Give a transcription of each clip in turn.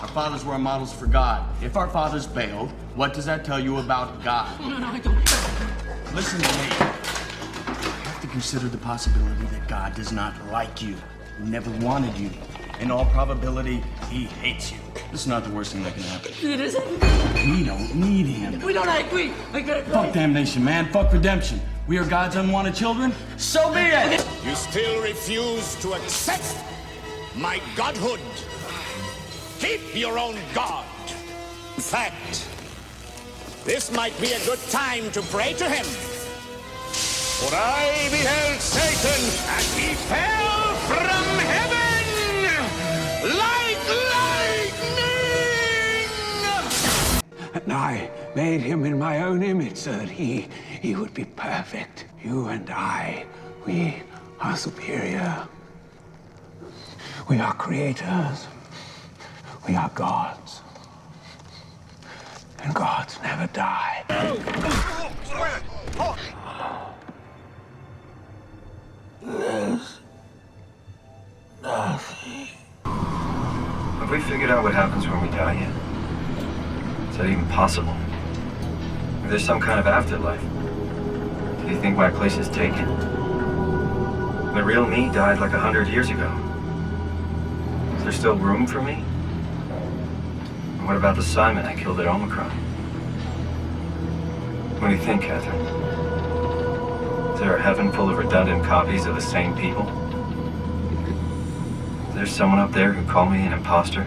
Our fathers were models for God. If our fathers bailed, what does that tell you about God? No, I don't. Listen to me. You have to consider the possibility that God does not like you. He never wanted you. In all probability, he hates you. This is not the worst thing that can happen. It isn't. We don't need him. We don't agree. I gotta go. Fuck damnation, man. Fuck redemption. We are God's unwanted children. So be it. You still refuse to accept my godhood. Keep your own God. In fact, this might be a good time to pray to him. For I beheld Satan, and he fell from heaven like lightning. And I made him in my own image so that he would be perfect. You and I, we are superior. We are creators. We are gods. And gods never die. There's nothing. Have we figured out what happens when we die yet? Is that even possible? If there's some kind of afterlife, do you think my place is taken? The real me died like 100 years ago. Is there still room for me? And what about the Simon I killed at Omicron? What do you think, Catherine? Is there a heaven full of redundant copies of the same people? Is there someone up there who called me an imposter?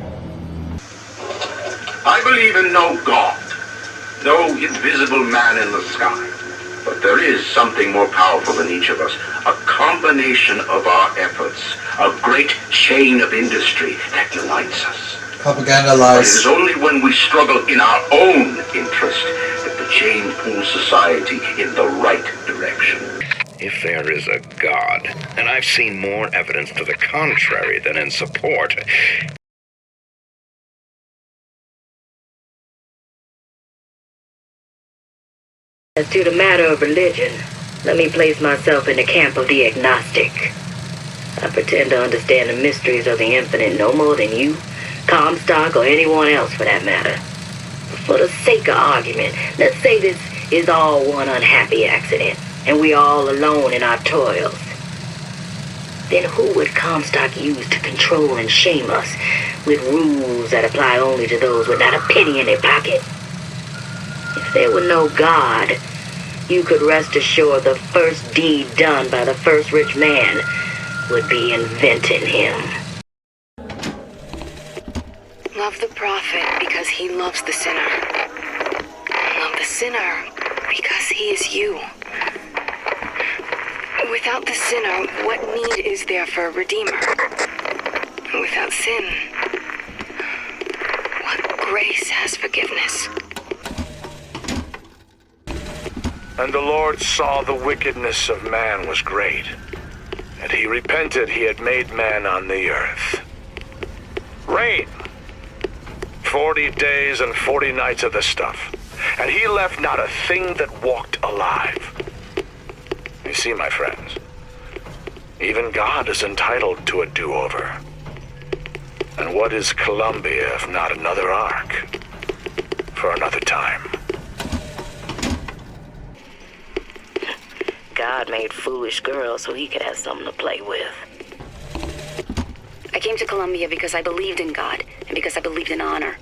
I believe in no God, no invisible man in the sky. But there is something more powerful than each of us, a combination of our efforts, a great chain of industry that unites us. Propaganda But lies. it is only when we struggle in our own interest that the chain pulls society in the right direction. If there is a God, and I've seen more evidence to the contrary than in support, As to the matter of religion, let me place myself in the camp of the agnostic. I pretend to understand the mysteries of the infinite no more than you, Comstock, or anyone else for that matter. But for the sake of argument, let's say this is all one unhappy accident, and we're all alone in our toils. Then who would Comstock use to control and shame us with rules that apply only to those with not a penny in their pocket? If there were no God, you could rest assured the first deed done by the first rich man would be inventing him. Love the prophet because he loves the sinner. Love the sinner because he is you. Without the sinner, what need is there for a redeemer? Without sin, what grace has forgiveness? And the Lord saw the wickedness of man was great, and he repented he had made man on the earth. Rain. 40 days and 40 nights of the stuff, and he left not a thing that walked alive. You see, my friends, even God is entitled to a do-over. And what is Columbia if not another ark for another time? God made foolish girls so he could have something to play with. I came to Columbia because I believed in God and because I believed in honor.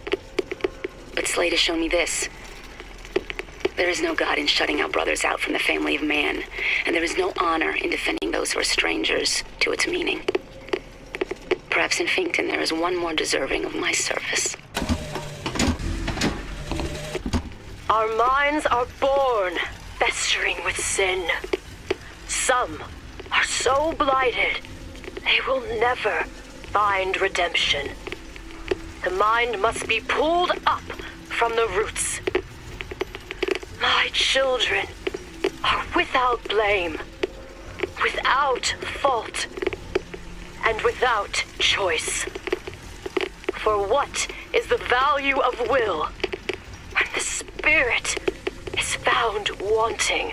But Slade has shown me this. There is no God in shutting our brothers out from the family of man, and there is no honor in defending those who are strangers to its meaning. Perhaps in Finkton there is one more deserving of my service. Our minds are born festering with sin. Some are so blighted, they will never find redemption. The mind must be pulled up from the roots. My children are without blame, without fault, and without choice. For what is the value of will when the spirit is found wanting?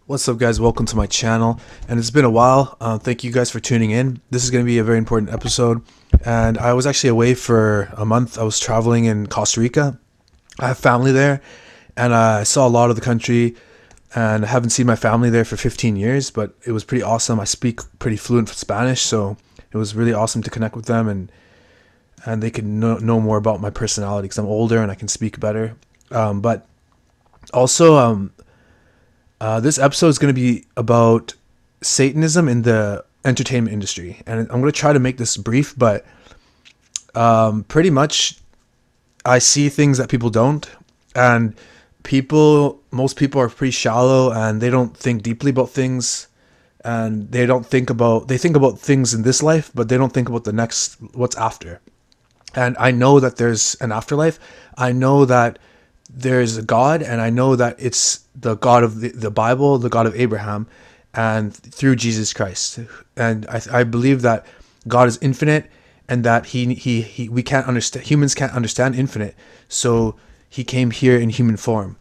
What's up, guys? Welcome to my channel, and it's been a while. Thank you guys for tuning in. This is going to be a very important episode. and I was actually away for a month. I was traveling in Costa Rica. I have family there, and I saw a lot of the country, and I haven't seen my family there for 15 years, but it was pretty awesome. I speak pretty fluent Spanish, so it was really awesome to connect with them, and they could know more about my personality because I'm older and I can speak better. But also, this episode is going to be about Satanism in the entertainment industry, and I'm going to try to make this brief, but pretty much I see things that people don't, and most people are pretty shallow, and they don't think deeply about things, and they think about things in this life, but they don't think about what's after. And I know that there's an afterlife. I know that there's a God, and I know that it's the God of the Bible, the God of Abraham, and through Jesus Christ. And I believe that God is infinite, and that we can't understand, humans can't understand infinite. So he came here in human form.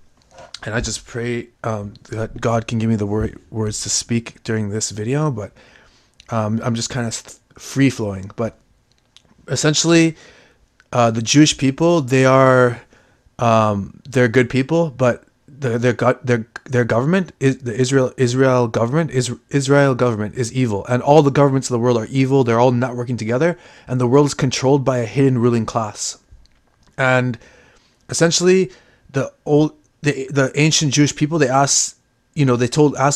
And I just pray that God can give me the words to speak during this video, but I'm just kind of free flowing. But essentially, the Jewish people, they're good people, but their government is the Israel government is evil, and all the governments of the world are evil. They're all networking together, and the world is controlled by a hidden ruling class. And essentially, the ancient Jewish people, they asked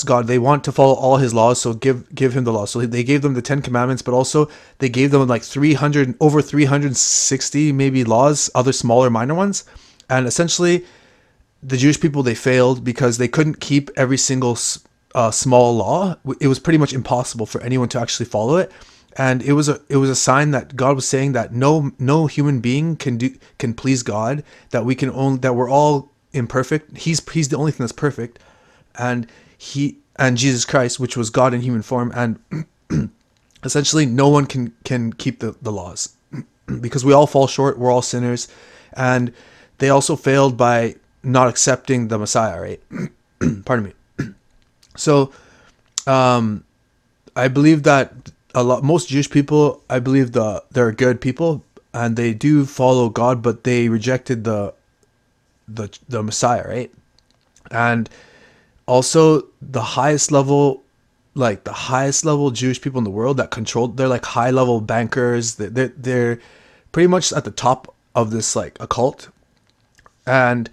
God, they want to follow all his laws, so give him the law. So they gave them the 10 commandments, but also they gave them like over 360 maybe laws, other smaller minor ones. And essentially, the Jewish people, they failed because they couldn't keep every single small law. It was pretty much impossible for anyone to actually follow it. And it was a sign that God was saying that no human being can please God, that we're all imperfect. He's the only thing that's perfect. And Jesus Christ, which was God in human form, and essentially no one can keep the laws because we all fall short. We're all sinners, and they also failed by not accepting the Messiah, right? Pardon me. So, I believe that most Jewish people, I believe they're good people, and they do follow God, but they rejected the Messiah, right? And also the highest level Jewish people in the world that they're like high level bankers. They're pretty much at the top of this like occult, and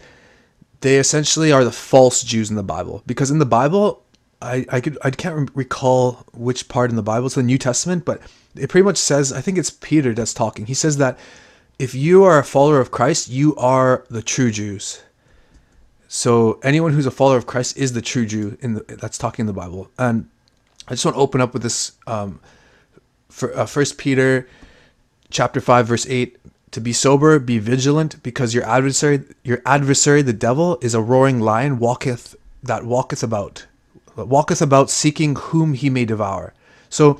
they essentially are the false Jews in the Bible, because in the Bible, I can't recall which part in the Bible. It's the New Testament, but it pretty much says, I think it's Peter that's talking. He says that if you are a follower of Christ, you are the true Jews. So anyone who's a follower of Christ is the true Jew that's talking in the Bible. And I just want to open up with this, for 1 Peter chapter 5, verse 8. To be sober, be vigilant, because your adversary, the devil, is a roaring lion, walketh about, seeking whom he may devour. So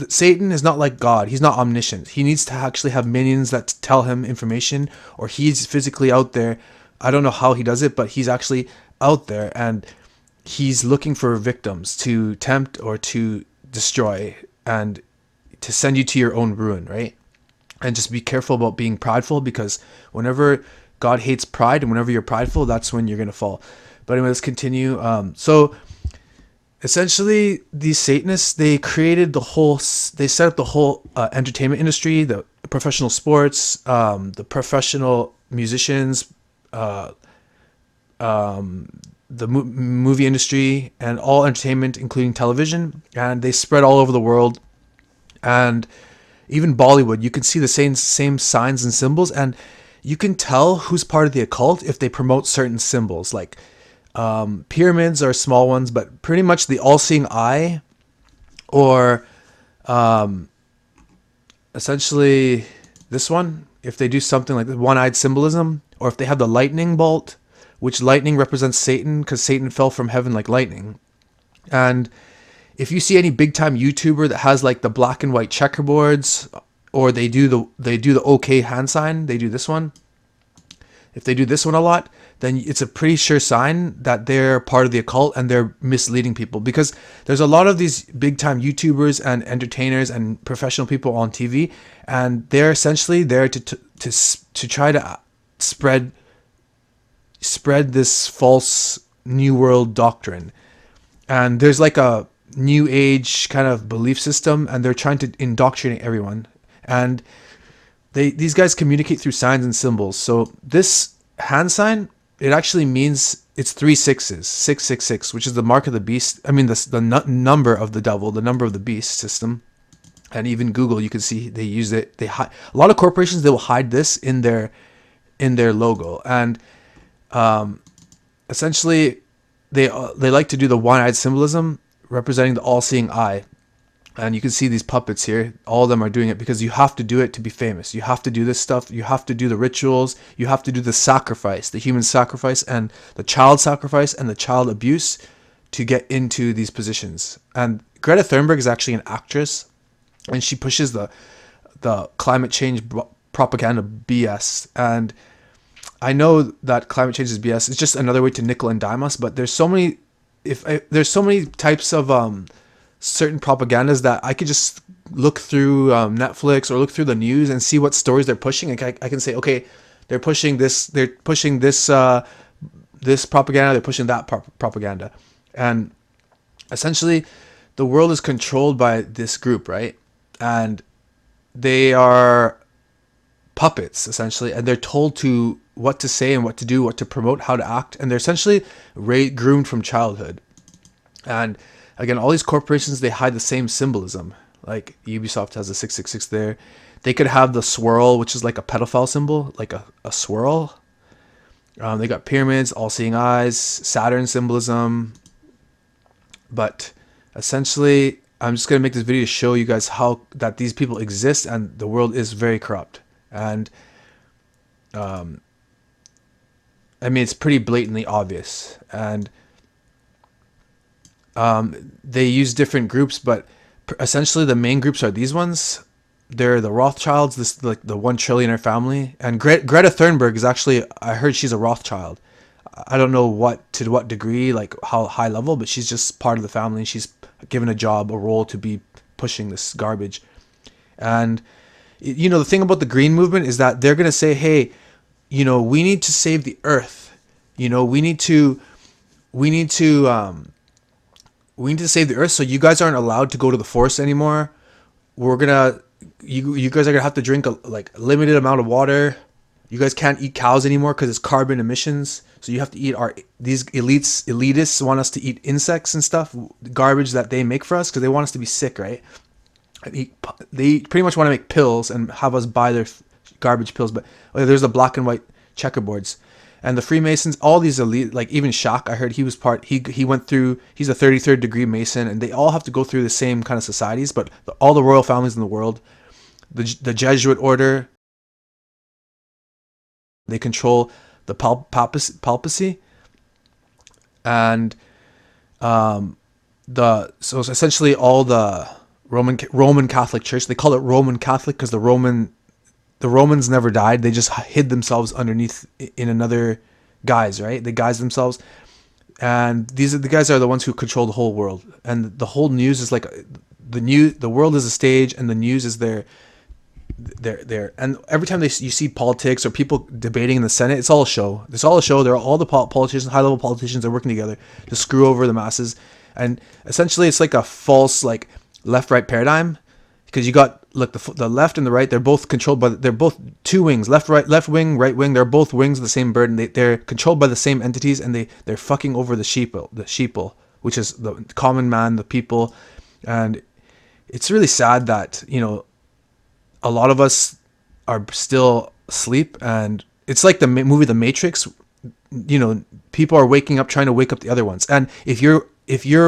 Satan is not like God. He's not omniscient. He needs to actually have minions that tell him information, or he's physically out there. I don't know how he does it, but he's actually out there, and he's looking for victims to tempt or to destroy and to send you to your own ruin, right? And just be careful about being prideful, because whenever God hates pride, and whenever you're prideful, that's when you're going to fall. But anyway, let's continue. So essentially, these Satanists, they set up the whole entertainment industry, the professional sports, the professional musicians, the movie industry, and all entertainment, including television. And they spread all over the world. And even Bollywood, you can see the same signs and symbols, and you can tell who's part of the occult if they promote certain symbols. Like pyramids are small ones, but pretty much the all-seeing eye, or essentially this one, if they do something like the one-eyed symbolism, or if they have the lightning bolt, which lightning represents Satan, because Satan fell from heaven like lightning. And if you see any big time YouTuber that has like the black and white checkerboards, or they do the OK hand sign, they do this one. if they do this one a lot, then it's a pretty sure sign that they're part of the occult and they're misleading people, because there's a lot of these big time YouTubers and entertainers and professional people on TV, and they're essentially there to try to spread this false new world doctrine. And there's like a new age kind of belief system, and they're trying to indoctrinate everyone. And these guys communicate through signs and symbols. So this hand sign, it actually means it's 3 6s, 666, which is the mark of the beast. I mean, the number of the devil, the number of the beast system. And even Google, you can see they use it. They hide a lot of corporations. They will hide this in their logo, and essentially they like to do the one-eyed symbolism, representing the all-seeing eye. And you can see these puppets here. All of them are doing it because you have to do it to be famous. You have to do this stuff. You have to do the rituals. You have to do the sacrifice, the human sacrifice, and the child sacrifice, and the child abuse to get into these positions. And Greta Thunberg is actually an actress, and she pushes the climate change propaganda BS. And I know that climate change is BS. It's just another way to nickel and dime us. But there's so many, there's so many types of certain propagandas that I could just look through Netflix or look through the news and see what stories they're pushing. And I can say, okay, they're pushing this, this propaganda, they're pushing that propaganda. And essentially, the world is controlled by this group, right? And they are puppets, essentially, and they're told to what to say and what to do, what to promote, how to act, and they're essentially groomed from childhood. And again, all these corporations, they hide the same symbolism. Like Ubisoft has a 666 there. They could have the swirl, which is like a pedophile symbol, like a swirl. They got pyramids, all-seeing eyes, Saturn symbolism. But essentially, I'm just going to make this video to show you guys how that these people exist, and the world is very corrupt. And I mean, it's pretty blatantly obvious. And they use different groups, but essentially the main groups are these ones. They're the Rothschilds, this like the 1 trillionaire family. And Greta Thunberg is actually, I heard she's a Rothschild. I don't know to what degree, like how high level, but she's just part of the family. She's given a role to be pushing this garbage. And you know, the thing about the green movement is that they're going to say, hey, you know, we need to save the earth. You know, we need to save the earth. So you guys aren't allowed to go to the forest anymore. We're gonna, you guys are gonna have to drink a limited amount of water. You guys can't eat cows anymore because it's carbon emissions. So you have to eat these elitists want us to eat insects and stuff, garbage that they make for us because they want us to be sick, right? They pretty much want to make pills and have us buy their garbage pills. But there's the black and white checkerboards. And the Freemasons, all these elite, like even Shaq, I heard he was he went through, he's a 33rd degree Mason, and they all have to go through the same kind of societies, but all the royal families in the world, the Jesuit order, they control the papacy, and so it's essentially all the Roman Catholic Church. They call it Roman Catholic because the Romans never died. They just hid themselves underneath in another guise, right? They guise themselves. And the guys are the ones who control the whole world. And the whole news is like the world is a stage and the news is their. And every time you see politics or people debating in the Senate, it's all a show. It's all a show. They're all the politicians, high level politicians are working together to screw over the masses. And essentially it's like a false like left-right paradigm. Because you got the left and the right, they're both controlled by, they're both two wings, left wing, right wing. They're both wings of the same bird, and they're controlled by the same entities, and they're fucking over the sheeple, which is the common man, the people. And it's really sad that, you know, a lot of us are still asleep, and it's like the movie The Matrix. You know, people are waking up, trying to wake up the other ones. And if you're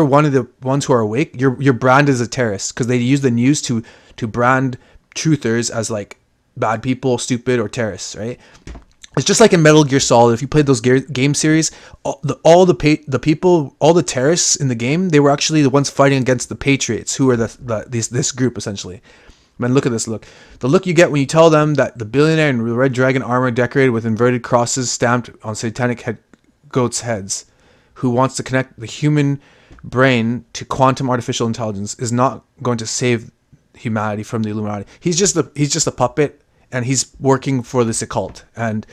one of the ones who are awake, you're branded as a terrorist because they use the news to brand truthers as like bad people, stupid, or terrorists, right? It's just like in Metal Gear Solid. If you played those game series, all the people, all the terrorists in the game, they were actually the ones fighting against the Patriots, who are this group essentially. Man, look at this look. The look you get when you tell them that the billionaire in red dragon armor decorated with inverted crosses stamped on satanic goats' heads, who wants to connect the human brain to quantum artificial intelligence, is not going to save humanity from the Illuminati. He's just a puppet, and he's working for this occult. And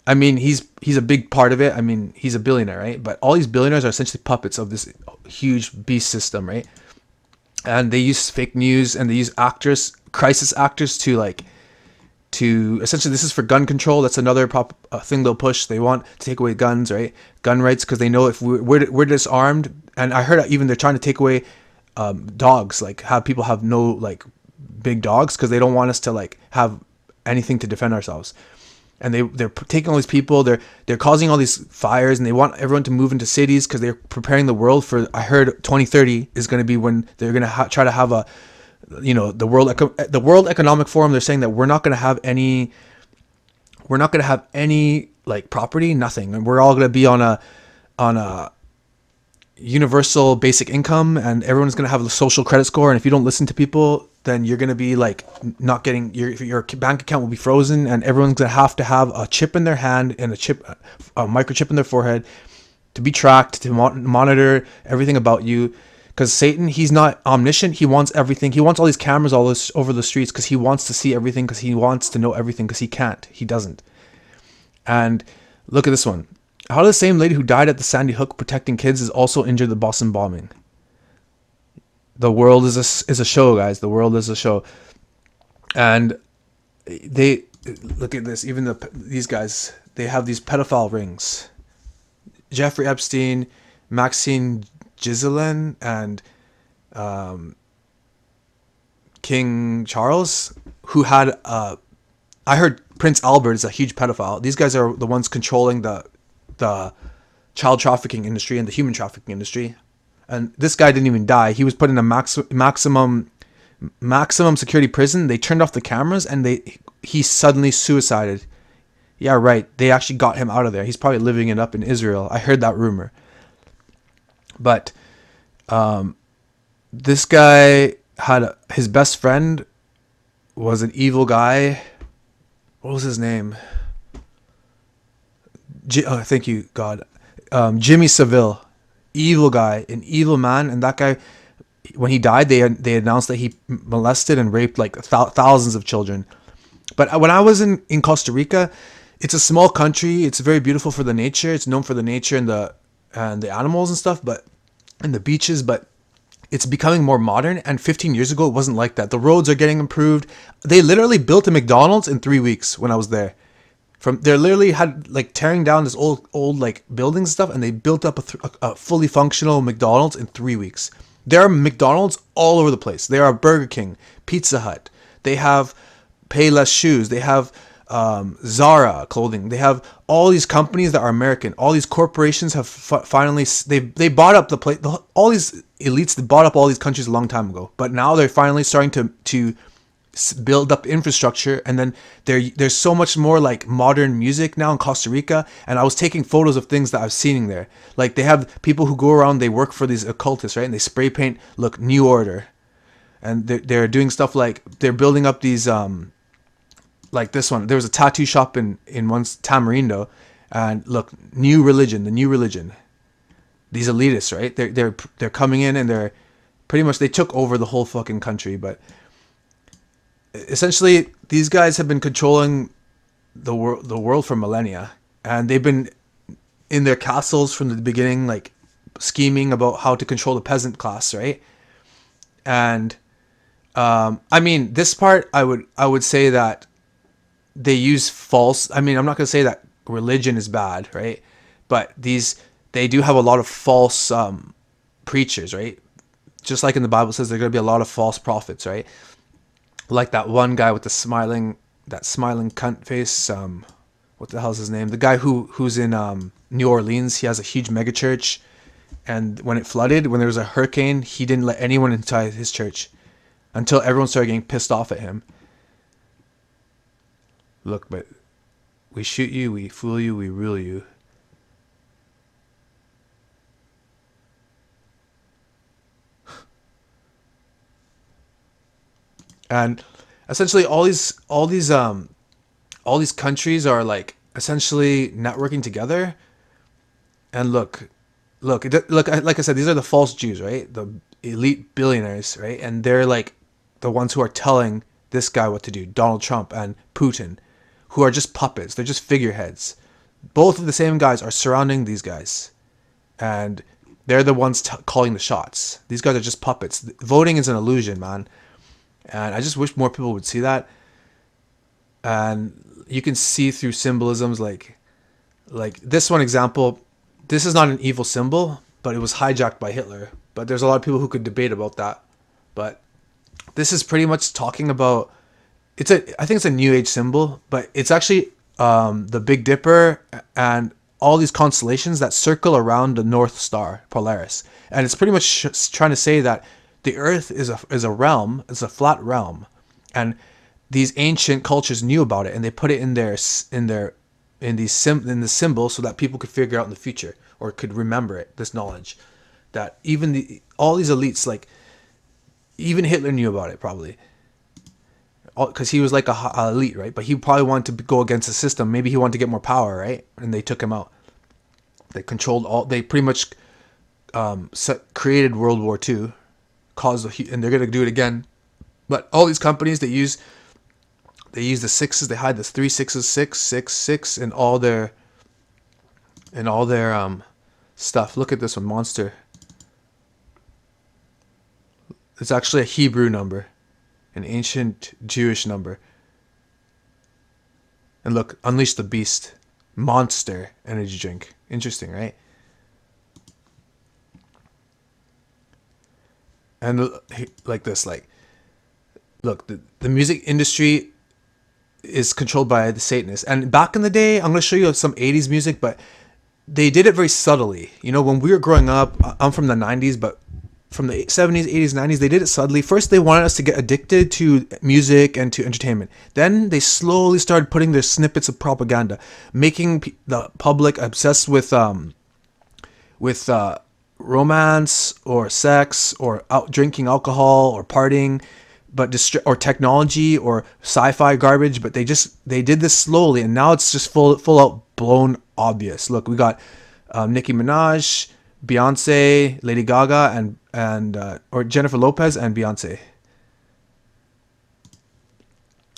I mean, he's a big part of it. I mean, he's a billionaire, right? But all these billionaires are essentially puppets of this huge beast system, right? And they use fake news, and they use actors, crisis actors, to essentially, this is for gun control. That's another thing they'll push. They want to take away guns, right? Gun rights, because they know if we're disarmed. And I heard even they're trying to take away dogs, like have people have no like big dogs, because they don't want us to like have anything to defend ourselves. And they're taking all these people, they're causing all these fires, and they want everyone to move into cities because they're preparing the world for, I heard 2030 is going to be when they're going to try to have a, the World Economic Forum. They're saying that we're not going to have any like property, nothing, and we're all going to be on a universal basic income, and everyone's going to have a social credit score. And if you don't listen to people, then you're going to be like not getting your bank account will be frozen, and everyone's going to have a chip in their hand and a microchip in their forehead to be tracked, to monitor everything about you. Because Satan, he's not omniscient. He wants everything. He wants all these cameras all this over the streets because he wants to see everything, because he wants to know everything, because he can't. He doesn't. And look at this one. How the same lady who died at the Sandy Hook protecting kids is also injured in the Boston bombing. The world is a show, guys. The world is a show. And they look at this. Even these guys, they have these pedophile rings. Jeffrey Epstein, Maxine Ghislaine, and King Charles, who had I heard Prince Albert is a huge pedophile. These guys are the ones controlling the child trafficking industry and the human trafficking industry. And this guy didn't even die. He was put in a maximum security prison. They turned off the cameras, and he suddenly suicided. Yeah, right. They actually got him out of there. He's probably living it up in Israel. I heard that rumor. But this guy had his best friend was an evil guy. What was his name? Thank you, God. Jimmy Savile. Evil guy, an evil man. And that guy, when he died, they announced that he molested and raped like thousands of children. But when I was in Costa Rica, it's a small country. It's very beautiful for the nature. It's known for the nature and the animals and stuff, and the beaches. But it's becoming more modern. And 15 years ago, it wasn't like that. The roads are getting improved. They literally built a McDonald's in 3 weeks when I was there. They literally had like tearing down this old like buildings and stuff, and they built up a fully functional McDonald's in 3 weeks. There are McDonald's all over the place. There are Burger King, Pizza Hut. They have Payless shoes. They have Zara clothing. They have all these companies that are American. All these corporations have finally they bought up the place. All these elites, they bought up all these countries a long time ago, but now they're finally starting to build up infrastructure. And then there's so much more like modern music now in Costa Rica, and I was taking photos of things that I've seen there. Like they have people who go around, they work for these occultists, right? And they spray paint, look, New Order, and they're doing stuff like they're building up these like this one. There was a tattoo shop in once Tamarindo, and look, the new religion. These elitists, right? They're coming in, and they're pretty much, they took over the whole fucking country. But essentially, these guys have been controlling the world for millennia, and they've been in their castles from the beginning, like scheming about how to control the peasant class, right? And I mean, this part, I would say that they use false. I mean, I'm not gonna say that religion is bad, right? But they do have a lot of false preachers, right? Just like in the Bible says, there's gonna be a lot of false prophets, right? Like that one guy with the smiling cunt face. What the hell is his name? The guy who's in New Orleans. He has a huge mega church, and when it flooded, when there was a hurricane, he didn't let anyone inside his church until everyone started getting pissed off at him. Look, but we shoot you, we fool you, we rule you. And essentially all these countries are like essentially networking together. And look, like I said, these are the false Jews, right? The elite billionaires, right? And they're like the ones who are telling this guy what to do, Donald Trump and Putin, who are just puppets. They're just figureheads. Both of the same guys are surrounding these guys, and they're the ones calling the shots. These guys are just puppets. Voting is an illusion, man. And I just wish more people would see that. And you can see through symbolisms like this one example. This is not an evil symbol, but it was hijacked by Hitler. But there's a lot of people who could debate about that. But this is pretty much talking about, I think it's a New Age symbol, but it's actually the Big Dipper and all these constellations that circle around the North Star, Polaris. And it's pretty much trying to say that the Earth is a realm, it's a flat realm, and these ancient cultures knew about it, and they put it in the symbol so that people could figure out in the future or could remember it. This knowledge that even all these elites, like even Hitler knew about it probably, because he was like a elite, right? But he probably wanted to go against the system. Maybe he wanted to get more power, right? And they took him out. They controlled all. They pretty much created World War II. And they're gonna do it again. But all these companies, they use the sixes. They hide the 3 6s, 6 6 6 in all their stuff. Look at this one, Monster. It's actually a Hebrew number, an ancient Jewish number. And look, Unleash the Beast, Monster energy drink. Interesting, right? And like this, like, look, the music industry is controlled by the Satanists. And back in the day, I'm going to show you some 80s music, but they did it very subtly. You know, when we were growing up, I'm from the 90s, but from the 70s, 80s, 90s, they did it subtly. First, they wanted us to get addicted to music and to entertainment. Then they slowly started putting their snippets of propaganda, making the public obsessed with romance or sex or drinking alcohol or partying, or technology or sci-fi garbage. But they did this slowly, and now it's just full out blown obvious. Look, we got Nicki Minaj, Beyonce, Lady Gaga, or Jennifer Lopez and Beyonce,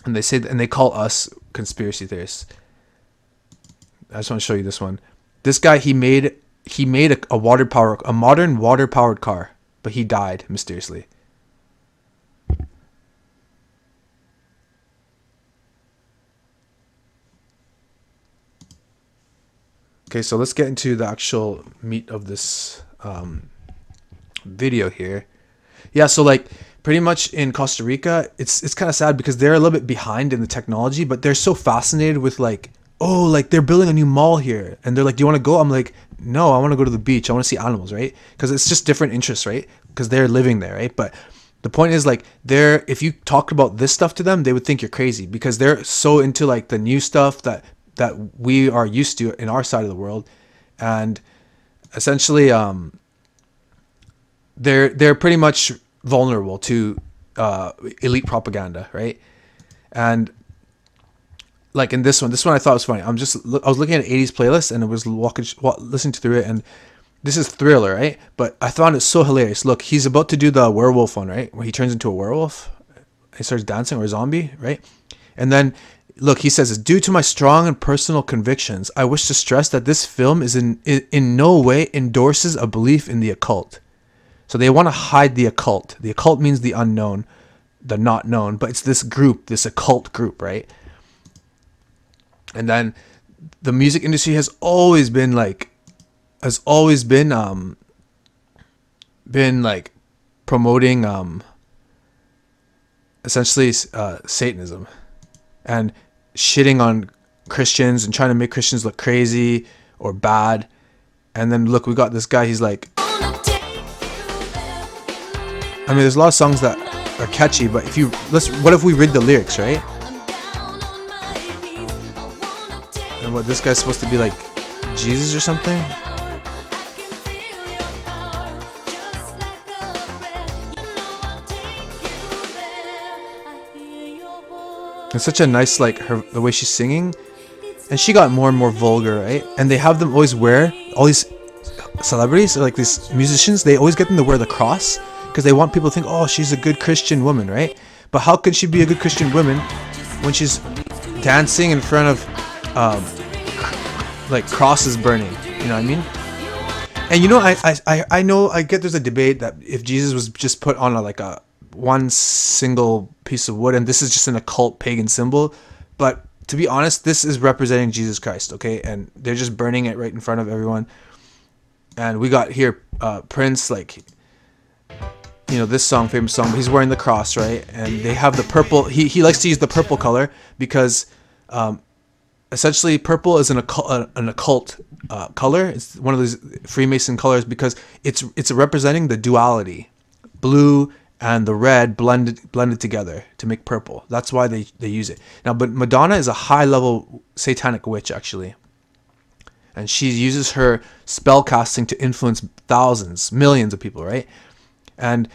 and they call us conspiracy theorists. I just want to show you this one. This guy, he made a modern water powered car, but he died mysteriously. Okay, so let's get into the actual meat of this video here. Yeah, so like pretty much in Costa Rica, it's kind of sad because they're a little bit behind in the technology, but they're so fascinated with like, oh, like they're building a new mall here, and they're like, do you want to go? I'm like, no, I want to go to the beach. I want to see animals, right? Because it's just different interests, right? Because they're living there, right? But the point is, like, if you talked about this stuff to them, they would think you're crazy because they're so into like the new stuff that we are used to in our side of the world. And essentially they're pretty much vulnerable to elite propaganda, right? And like in this one I thought was funny. I was looking at an 80s playlist and I was listening through it, and this is Thriller, right? But I found it so hilarious. Look, he's about to do the werewolf one, right? Where he turns into a werewolf, he starts dancing, or a zombie, right? And then look, he says, due to my strong and personal convictions, I wish to stress that this film is in no way endorses a belief in the occult. So they want to hide the occult. The occult means the unknown, the not known, but it's this group, this occult group, right? And then the music industry has always been promoting essentially Satanism and shitting on Christians and trying to make Christians look crazy or bad. And then look, we got this guy, he's like, I mean, there's a lot of songs that are catchy, but what if we read the lyrics, right? And what, this guy's supposed to be like Jesus or something? It's such a nice, like, the way she's singing. And she got more and more vulgar, right? And they have them always wear, all these celebrities, like these musicians, they always get them to wear the cross because they want people to think, oh, she's a good Christian woman, right? But how can she be a good Christian woman when she's dancing in front of like crosses burning? You know what I mean? And you know, I know, I get there's a debate that if Jesus was just put on a one single piece of wood, and this is just an occult pagan symbol, but to be honest, this is representing Jesus Christ, okay? And they're just burning it right in front of everyone. And we got here Prince, like, you know, this song, famous song, but he's wearing the cross, right? And they have the purple. He likes to use the purple color because essentially purple is an occult color. It's one of those Freemason colors because it's representing the duality. Blue and the red blended together to make purple. That's why they use it. Now, but Madonna is a high-level satanic witch, actually. And she uses her spell casting to influence thousands, millions of people, right? And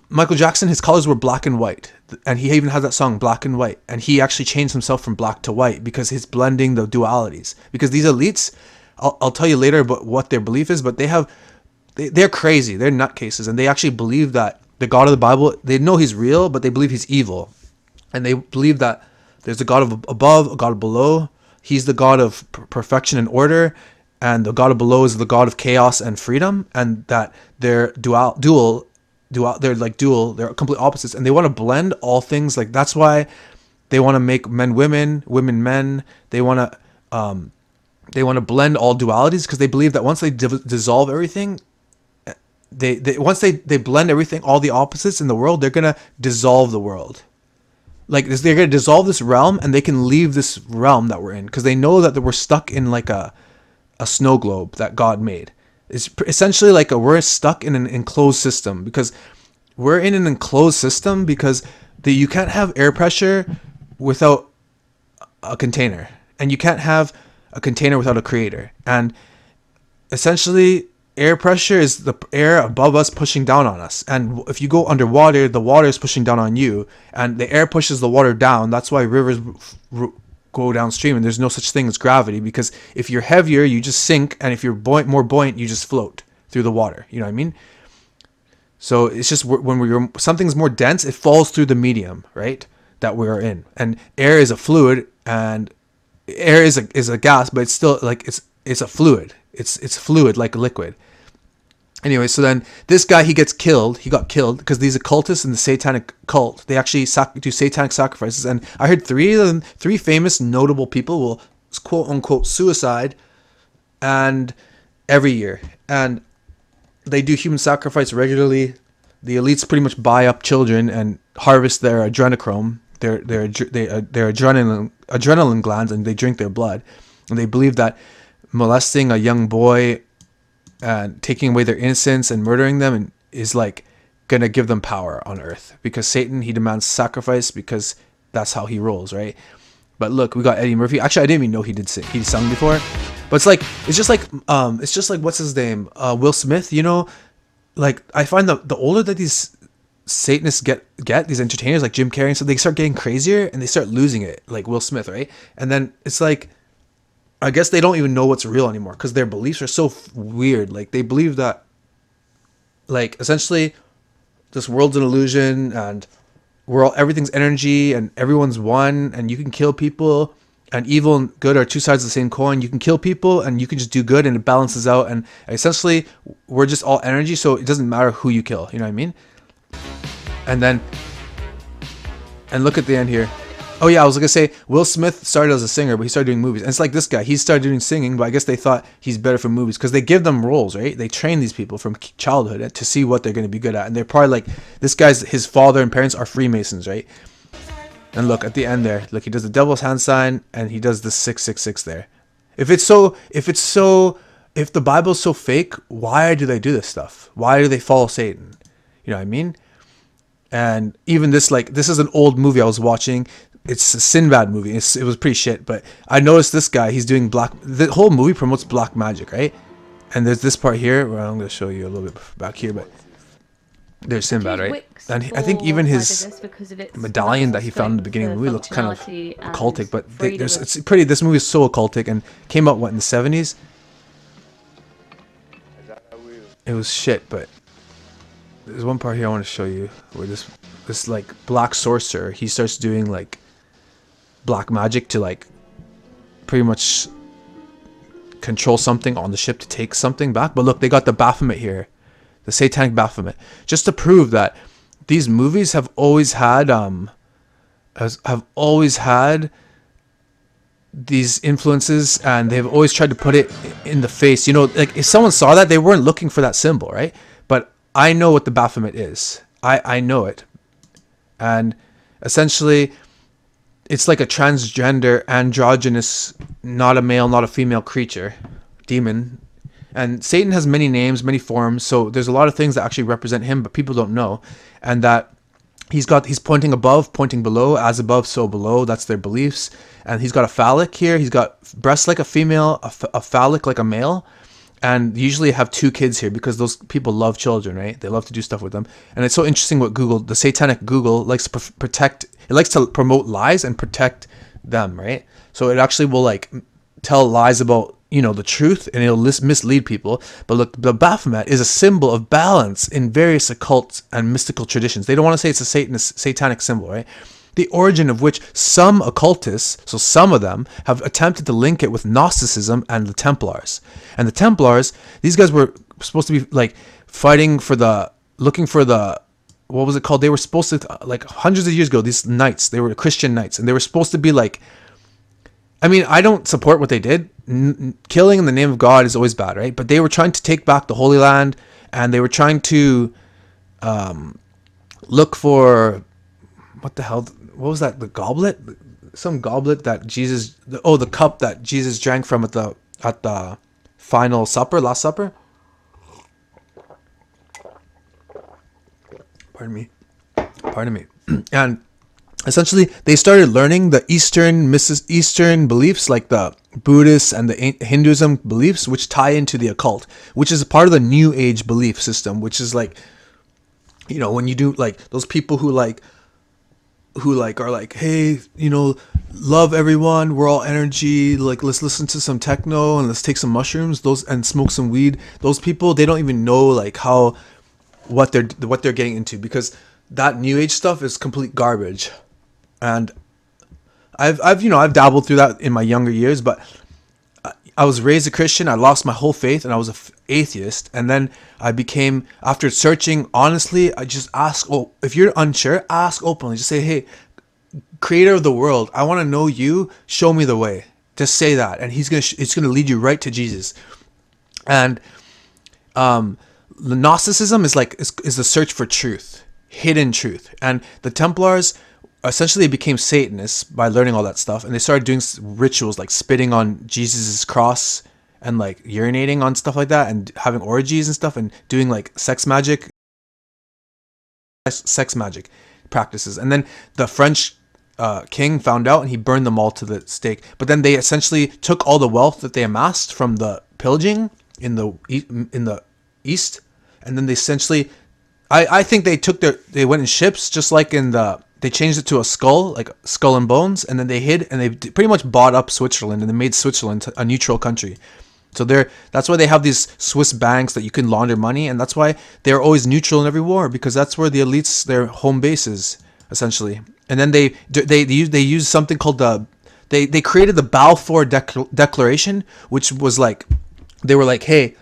Michael Jackson, his colors were black and white. And he even has that song, Black and White. And he actually changed himself from black to white because he's blending the dualities. Because these elites, I'll tell you later about what their belief is, but they're crazy. They're nutcases. And they actually believe that the God of the Bible, they know he's real, but they believe he's evil. And they believe that there's a God of above, a God of below. He's the God of perfection and order. And the God of below is the God of chaos and freedom. And that they're dual, they're complete opposites. And they want to blend all things. Like, that's why they want to make men women, women men. They want to blend all dualities because they believe that once they dissolve everything, once they blend everything, all the opposites in the world, they're gonna dissolve the world. Like, they're gonna dissolve this realm, and they can leave this realm that we're in because they know that we're stuck in like a snow globe that God made. It's essentially like we're stuck in an enclosed system because we're in an enclosed system because you can't have air pressure without a container, and you can't have a container without a creator. And essentially, air pressure is the air above us pushing down on us. And if you go underwater, the water is pushing down on you, and the air pushes the water down. That's why rivers go downstream, and there's no such thing as gravity, because if you're heavier, you just sink, and if you're more buoyant, you just float through the water. You know what I mean? So it's just when something's more dense, it falls through the medium, right, that we're in. And air is a fluid, and air is a gas, but it's still like it's a fluid. It's fluid like a liquid. Anyway, so then this guy, he got killed because these occultists in the satanic cult, they actually do satanic sacrifices. And I heard three famous notable people will quote unquote suicide and every year. And they do human sacrifice regularly. The elites pretty much buy up children and harvest their adrenochrome, their adrenaline glands, and they drink their blood. And they believe that molesting a young boy and taking away their innocence and murdering them is like gonna give them power on earth, because Satan, he demands sacrifice because that's how he rolls, right? But look, we got Eddie Murphy. Actually, I didn't even know he sung before, but it's just like what's his name, Will Smith, you know? Like, I find the older that these Satanists get these entertainers like Jim Carrey and stuff, they start getting crazier and they start losing it, like Will Smith, right? And then it's like, I guess they don't even know what's real anymore because their beliefs are so weird. Like, they believe that, like, essentially this world's an illusion and everything's energy and everyone's one, and you can kill people, and evil and good are two sides of the same coin. You can kill people and you can just do good and it balances out, and essentially we're just all energy, so it doesn't matter who you kill. You know what I mean? And look at the end here. Oh yeah, I was gonna say Will Smith started as a singer, but he started doing movies. And it's like this guy, he started doing singing, but I guess they thought he's better for movies because they give them roles, right? They train these people from childhood to see what they're gonna be good at, and they're probably like, his father and parents are Freemasons, right? And look at the end there, look, he does the devil's hand sign and he does the 666 there. If the Bible's so fake, why do they do this stuff? Why do they follow Satan? You know what I mean? And even this is an old movie I was watching. It's a Sinbad movie. It was pretty shit, but I noticed this guy, he's doing the whole movie promotes black magic, right? And there's this part here where I'm going to show you a little bit back here, but there's Sinbad, Do right? Wicks And I think even fall his by this because of its medallion that he found in the scope beginning of the for movie looks kind of functionality and occultic, but freedom of- it's pretty. This movie is so occultic and came out in the 70s. It was shit, but there's one part here I want to show you where this like black sorcerer, he starts doing like black magic to like pretty much control something on the ship to take something back. But look, they got the Baphomet here, the satanic Baphomet, just to prove that these movies have always had have always had these influences, and they've always tried to put it in the face. You know, like if someone saw that, they weren't looking for that symbol, right? But I know what the Baphomet is. I know it. And essentially, it's like a transgender, androgynous, not a male, not a female creature, demon. And Satan has many names, many forms, so there's a lot of things that actually represent him, but people don't know. And that he's pointing above, pointing below, as above, so below. That's their beliefs. And he's got a phallic here. He's got breasts like a female, a phallic like a male. And usually have two kids here because those people love children, right? They love to do stuff with them. And it's so interesting what Google, the satanic Google, likes to protect. It likes to promote lies and protect them, right? So it actually will like tell lies about, you know, the truth, and it'll mislead people. But look, the Baphomet is a symbol of balance in various occult and mystical traditions. They don't want to say it's a satanic symbol, right? The origin of which some occultists, so some of them, have attempted to link it with Gnosticism and the Templars. And the Templars, these guys were supposed to be like looking for the, what was it called? They were supposed to, like hundreds of years ago, these knights, they were Christian knights, and they were supposed to be like, I mean, I don't support what they did. Killing in the name of God is always bad, right? But they were trying to take back the Holy Land, and they were trying to look for, what the hell? What was that? The goblet? Some goblet that Jesus... the cup that Jesus drank from at the final supper, Last Supper. Pardon me. And essentially, they started learning the Eastern beliefs, like the Buddhist and the Hinduism beliefs, which tie into the occult, which is a part of the New Age belief system, which is like, you know, when you do like those people who are like, hey, you know, love everyone, we're all energy, like let's listen to some techno and let's take some mushrooms, and smoke some weed. Those people, they don't even know like what they're getting into, because that New Age stuff is complete garbage. And I've dabbled through that in my younger years, but I was raised a Christian. I lost my whole faith and I was an atheist. And then I became, after searching honestly, I just ask, if you're unsure, ask openly. Just say, hey, creator of the world, I want to know you. Show me the way. Just say that. And it's going to lead you right to Jesus. And the Gnosticism is the search for truth, hidden truth. And the Templars, essentially, they became Satanists by learning all that stuff, and they started doing rituals like spitting on Jesus's cross and like urinating on stuff like that, and having orgies and stuff, and doing like sex magic practices. And then the French king found out, and he burned them all to the stake. But then they essentially took all the wealth that they amassed from the pillaging in the East, and then they essentially, I think they went in ships, just like they changed it to a skull, like skull and bones, and then they hid, and they pretty much bought up Switzerland, and they made Switzerland a neutral country. So that's why they have these Swiss banks that you can launder money, and that's why they're always neutral in every war, because that's where the elites, their home base is, essentially. And then they use something called they created the Balfour Declaration, which was like, they were like, hey,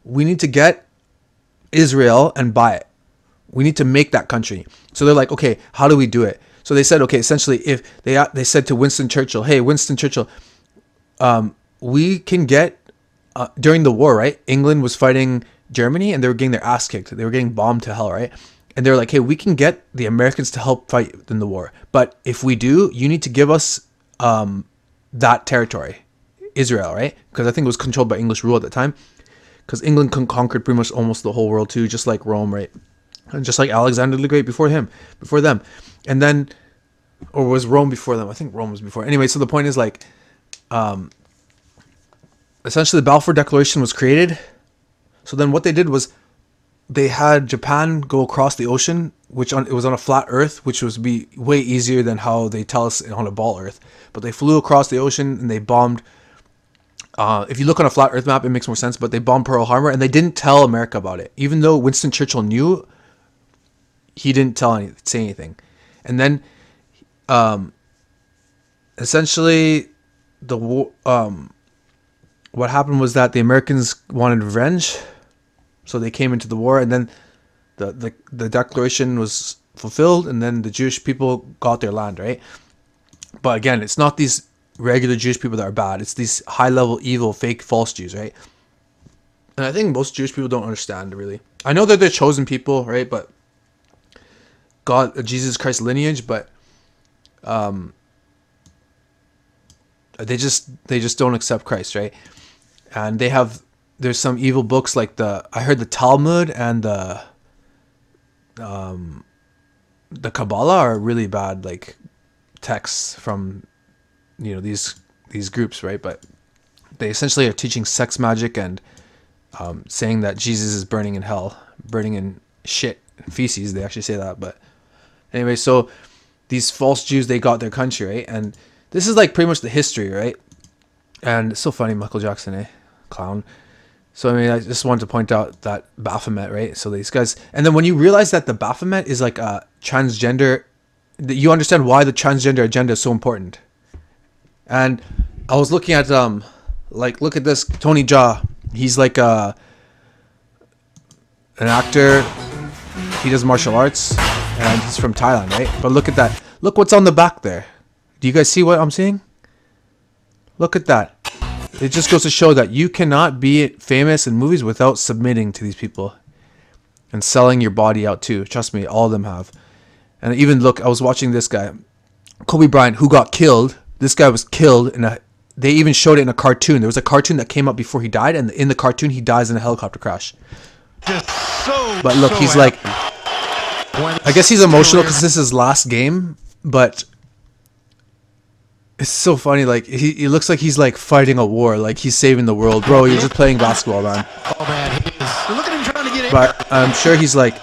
we need to get Israel and buy it. We need to make that country. So they're like, okay, how do we do it? So they said, okay, essentially, if they said to Winston Churchill, hey, Winston Churchill, we can get, during the war, right? England was fighting Germany, and they were getting their ass kicked. They were getting bombed to hell, right? And they're like, hey, we can get the Americans to help fight in the war. But if we do, you need to give us that territory, Israel, right? Because I think it was controlled by English rule at the time. Because England conquered pretty much almost the whole world too, just like Rome, right? And just like Alexander the Great before them. And then, or was Rome before them? I think Rome was before. Anyway, so the point is like, essentially the Balfour Declaration was created. So then what they did was, they had Japan go across the ocean, it was on a flat Earth, which was be way easier than how they tell us on a ball Earth. But they flew across the ocean and they bombed. If you look on a flat Earth map, it makes more sense. But they bombed Pearl Harbor and they didn't tell America about it, even though Winston Churchill knew. He didn't say anything, and then, essentially, the war. What happened was that the Americans wanted revenge, so they came into the war, and then the declaration was fulfilled, and then the Jewish people got their land, right? But again, it's not these regular Jewish people that are bad. It's these high-level, evil, fake, false Jews, right? And I think most Jewish people don't understand, really. I know that they're chosen people, right? But Jesus Christ lineage, but they just don't accept Christ, right? And there's some evil books like I heard the Talmud and the Kabbalah are really bad, like, texts from, these groups, right? But they essentially are teaching sex magic and saying that Jesus is burning in hell, burning in shit and feces. They actually say that. But anyway, so these false Jews, they got their country, right? And this is like pretty much the history, right? And it's so funny, Michael Jackson, clown. So, I mean, I just wanted to point out that Baphomet, right? So these guys, and then when you realize that the Baphomet is like a transgender, you understand why the transgender agenda is so important. And I was looking at, look at this, Tony Jaa. He's like an actor. He does martial arts, and he's from Thailand, right? But look at that. Look what's on the back there. Do you guys see what I'm seeing? Look at that. It just goes to show that you cannot be famous in movies without submitting to these people and selling your body out too. Trust me, all of them have. And even look, I was watching this guy, Kobe Bryant, who got killed. This guy was killed they even showed it in a cartoon. There was a cartoon that came out before he died, and in the cartoon he dies in a helicopter crash. But look, he's like, I guess he's emotional because this is his last game, but it's so funny. Like, he looks like he's like fighting a war, like he's saving the world. Bro, you're just playing basketball, man. Oh man, look at him trying to get in. But I'm sure he's like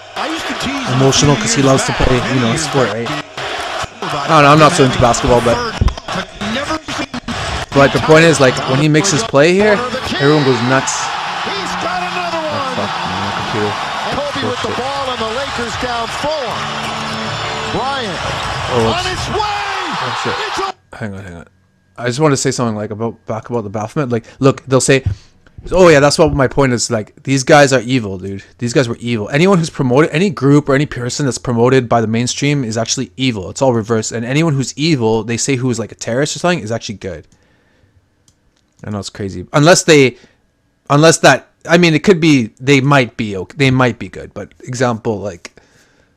emotional because he loves to play, sport, right? I don't know, I'm not so into basketball, but the point is, like, when he makes his play here, everyone goes nuts. He's got another one. Oh, fuck, man, computer. Kobe with the ball and the Lakers down 4. Bryant on its way. Oh shit. Hang on. I just want to say something like back about the Baphomet. Like, look, they'll say, oh yeah, that's what my point is. Like, these guys are evil, dude. These guys were evil. Anyone who's promoted, any group or any person that's promoted by the mainstream is actually evil. It's all reversed. And anyone who's evil, they say who is like a terrorist or something, is actually good. I know it's crazy. Unless that, I mean, it could be, they might be okay. They might be good. But example, like,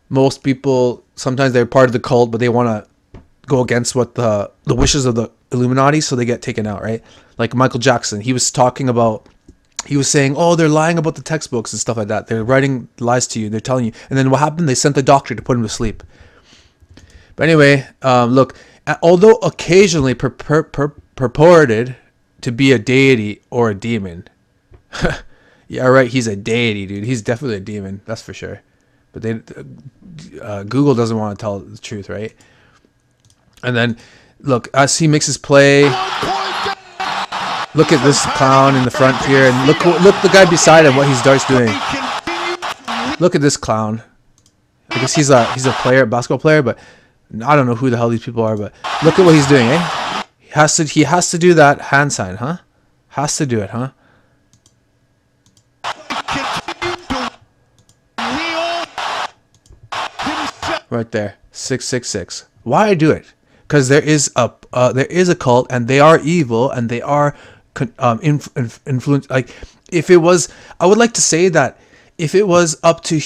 most people, sometimes they're part of the cult, but they want to go against what the wishes of the Illuminati, so they get taken out, right? Like Michael Jackson, he was saying, oh, they're lying about the textbooks and stuff like that. They're writing lies to you. They're telling you. And then what happened? They sent the doctor to put him to sleep. But anyway, look, although occasionally purported to be a deity or a demon. Yeah, right, he's a deity, dude. He's definitely a demon, that's for sure. But Google doesn't want to tell the truth, right? And then, look, as he makes his play, look at this clown in the front here, and look the guy beside him, what he starts doing. Look at this clown. I guess he's a basketball player, but I don't know who the hell these people are. But look at what he's doing, eh? He has to do that hand sign, huh? Has to do it, huh? Right there, 666. Why I do it? Because there is a cult, and they are evil, and they are influence. Like, if it was, I would like to say that if it was up to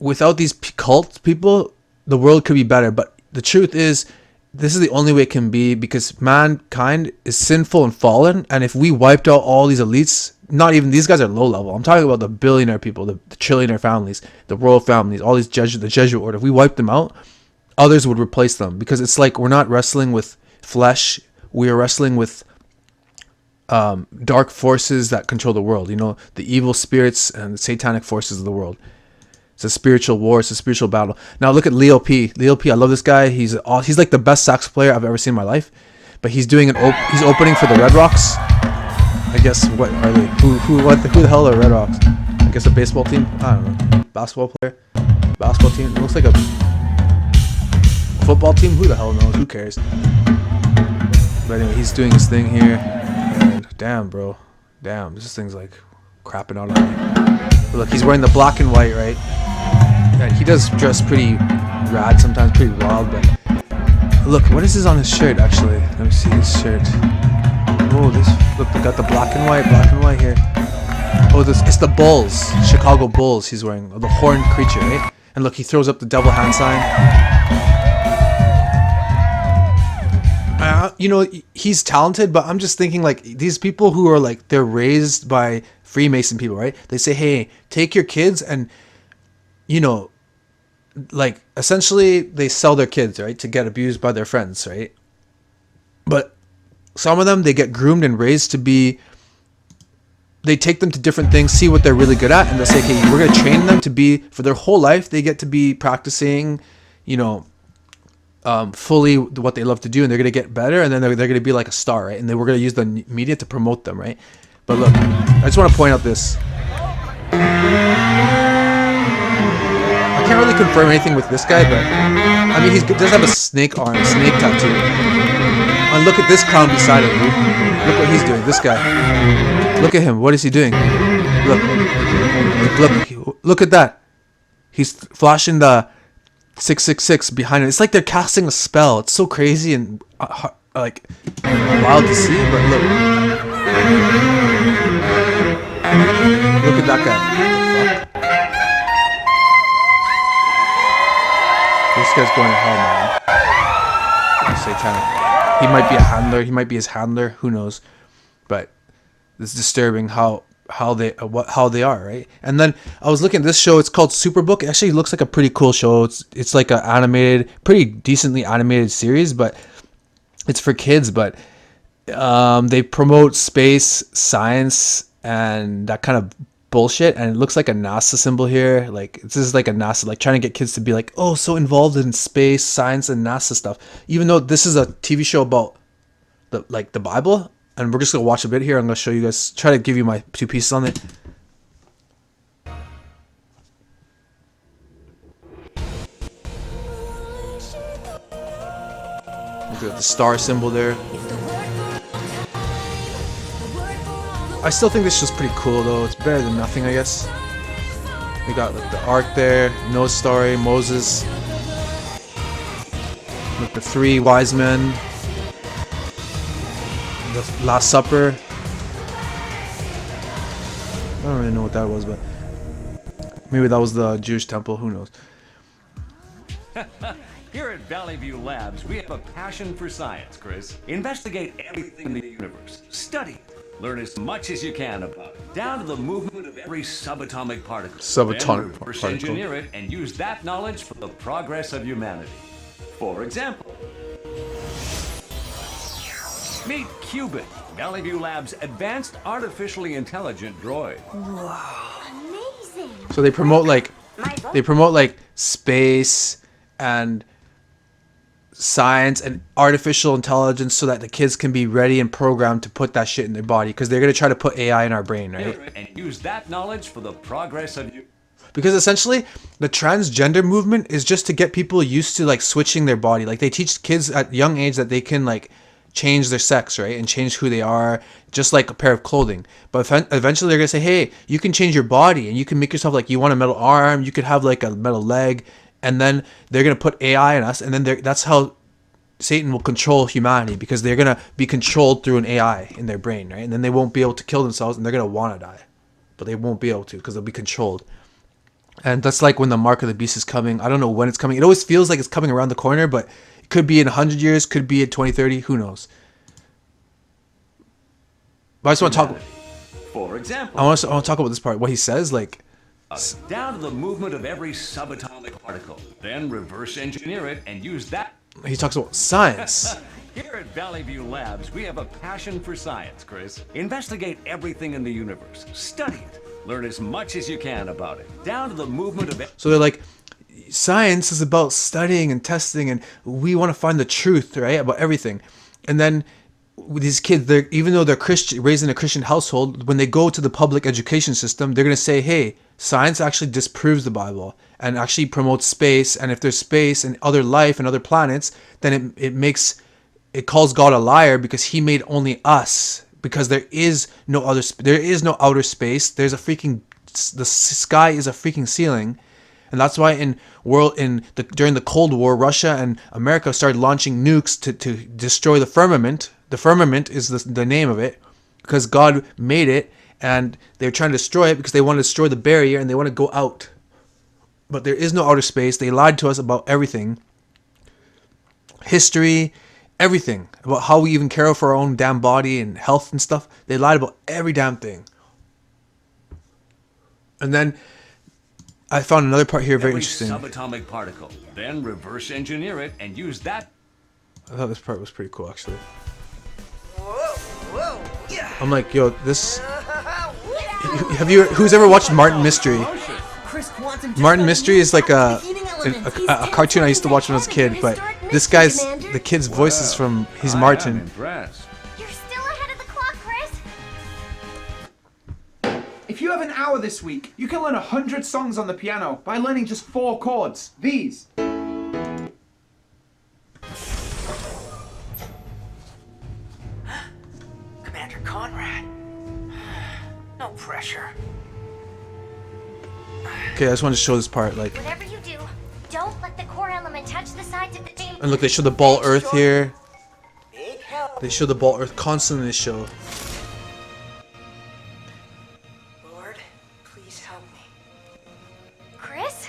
without these cult people, the world could be better. But the truth is, this is the only way it can be, because mankind is sinful and fallen. And if we wiped out all these elites, not even these guys are low level. I'm talking about the billionaire people, the trillionaire families, the royal families, all these the Jesuit order. If we wiped them out, others would replace them, because it's like we're not wrestling with flesh. We are wrestling with dark forces that control the world. You know, the evil spirits and the satanic forces of the world. It's a spiritual war. It's a spiritual battle. Now look at Leo P. Leo P. I love this guy. He's like the best sax player I've ever seen in my life. But he's doing he's opening for the Red Rocks. I guess what are they? Who the hell are Red Rocks? I guess a baseball team. I don't know. Basketball player. Basketball team. It looks like a football team. Who the hell knows? Who cares? But anyway, he's doing his thing here. And damn, bro. Damn, this thing's like crapping out on me. But look, he's wearing the black and white, right? And he does dress pretty rad sometimes, pretty wild, but look, what is this on his shirt actually? Let me see his shirt. Oh, look, they got the black and white here. Oh, it's the Bulls, Chicago Bulls he's wearing, the horned creature, right? And look, he throws up the devil hand sign. You know, he's talented, but I'm just thinking like these people who are like, they're raised by Freemason people, right? They say, hey, take your kids and, you know, like essentially they sell their kids, right, to get abused by their friends, right? But some of them, they get groomed and raised to be, they take them to different things, see what they're really good at, and they say, okay, we're going to train them to be, for their whole life, they get to be practicing, you know, fully what they love to do, and they're going to get better, and then they're going to be like a star, right? And then we're going to use the media to promote them, right? But look, I just want to point out this. I can't really confirm anything with this guy, but I mean, he does have a snake arm, snake tattoo. And look at this clown beside him, dude. Look what he's doing, this guy. Look at him, what is he doing? Look at that. He's flashing the 666 behind it. It's like they're casting a spell. It's so crazy and like wild to see, but look. Look at that guy. What the fuck? This guy's going to hell, man. Satanic. He might be a handler. He might be his handler. Who knows? But it's disturbing how they are, right? And then I was looking at this show. It's called Superbook. It actually looks like a pretty cool show. It's like an animated, pretty decently animated series, but it's for kids. But they promote space, science, and that kind of bullshit. And it looks like a NASA symbol here. Like this is like a NASA, like trying to get kids to be like, oh, so involved in space, science, and NASA stuff. Even though this is a TV show about the Bible. And we're just going to watch a bit here. I'm going to show you guys, try to give you my 2 pieces on it. Look at the star symbol there. I still think this show's pretty cool though. It's better than nothing, I guess. We got like the ark there, Noah's story, Moses. With the 3 wise men. The Last Supper. I don't really know what that was, but maybe that was the Jewish temple. Who knows? Here at Valley View Labs, we have a passion for science, Chris. Investigate everything in the universe. Study it. Learn as much as you can about it, down to the movement of every subatomic particle. Subatomic then reverse engineer it and use that knowledge for the progress of humanity. For example, meet Qubit, Valley View Labs' advanced artificially intelligent droid. Wow. Amazing. So they promote like space and science and artificial intelligence so that the kids can be ready and programmed to put that shit in their body, because they're going to try to put AI in our brain, right? And use that knowledge for the progress of you. Because essentially the transgender movement is just to get people used to like switching their body. Like they teach kids at young age that they can like change their sex, right? And change who they are, just like a pair of clothing. But eventually they're going to say, hey, you can change your body and you can make yourself like, you want a metal arm, you could have like a metal leg. And then they're going to put AI in us. And then that's how Satan will control humanity, because they're going to be controlled through an AI in their brain, right? And then they won't be able to kill themselves and they're going to want to die. But they won't be able to because they'll be controlled. And that's like when the mark of the beast is coming. I don't know when it's coming. It always feels like it's coming around the corner, but it could be in 100 years, could be in 2030, who knows. But I just want to talk. For example, I want to talk about this part. What he says, like, down to the movement of every subatomic particle. Then reverse engineer it and use that. He talks about science. Here at Valley View Labs, we have a passion for science, Chris. Investigate everything in the universe. Study it. Learn as much as you can about it. Down to the movement of it. So they're like, science is about studying and testing, and we want to find the truth, right, about everything. And then with these kids, even though they're Christian, raised in a Christian household, when they go to the public education system, they're going to say, hey, science actually disproves the Bible and actually promotes space. And if there's space and other life and other planets, then it calls God a liar because he made only us, because there is no outer space. There's the sky is a freaking ceiling. And that's why during the Cold War, Russia and America started launching nukes to destroy the firmament. The firmament is the name of it, because God made it, and they're trying to destroy it because they want to destroy the barrier and they want to go out. But there is no outer space. They lied to us about everything. History, everything. About how we even care for our own damn body and health and stuff. They lied about every damn thing. And then I found another part here very interesting. Subatomic particle. Then reverse engineer it and use that. I thought this part was pretty cool, actually. Whoa, yeah. I'm like, yo, this. Who's ever watched Martin Mystery? Martin Mystery is like a cartoon I used to watch when I was a kid, but this guy's the kid's voice is from Martin. You're still ahead of the clock, Chris. If you have an hour this week, you can learn 100 songs on the piano by learning just 4 chords. These. Commander Conrad. No pressure. Okay, I just wanted to show this part, like. Whatever you do, don't let the core element touch the sides of the chamber. And look, they show the ball Earth here. They show the ball Earth constantly. They show. Lord, please help me. Chris?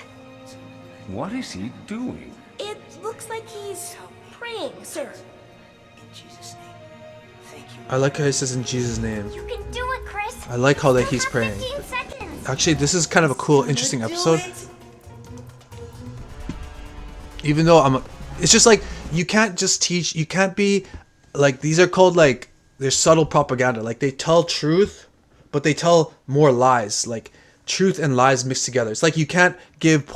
What is he doing? It looks like he's praying, sir. In Jesus' name. Thank you. I like how he says in Jesus' name. You can do it, Chris. I like how that he's praying. Actually, this is kind of a cool, interesting episode. Even though it's just like, you can't just teach, you can't be, like, these are called, like, they're subtle propaganda. Like, they tell truth, but they tell more lies. Like, truth and lies mixed together. It's like you can't give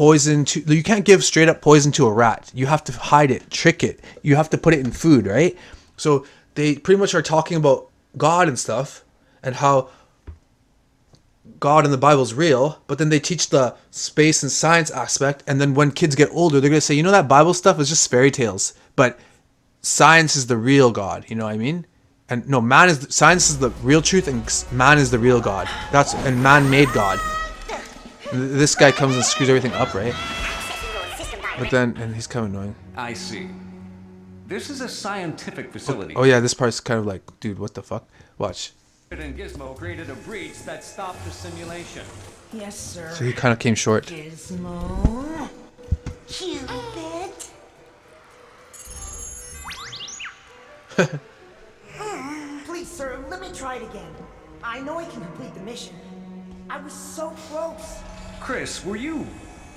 straight up poison to a rat. You have to hide it, trick it. You have to put it in food, right? So they pretty much are talking about God and stuff, and how God in the Bible is real, but then they teach the space and science aspect, and then when kids get older, they're going to say, you know, that Bible stuff is just fairy tales, but science is the real God, you know what I mean? And no, science is the real truth, and man is the real God. And man made God. And this guy comes and screws everything up, right? But then, and he's kind of annoying. I see. This is a scientific facility. Oh yeah, this part's kind of like, dude, what the fuck? Watch. And Gizmo created a breach that stopped the simulation. Yes, sir. So he kind of came short. Gizmo. Cupid. Please, sir, let me try it again. I know I can complete the mission. I was so close. Chris, were you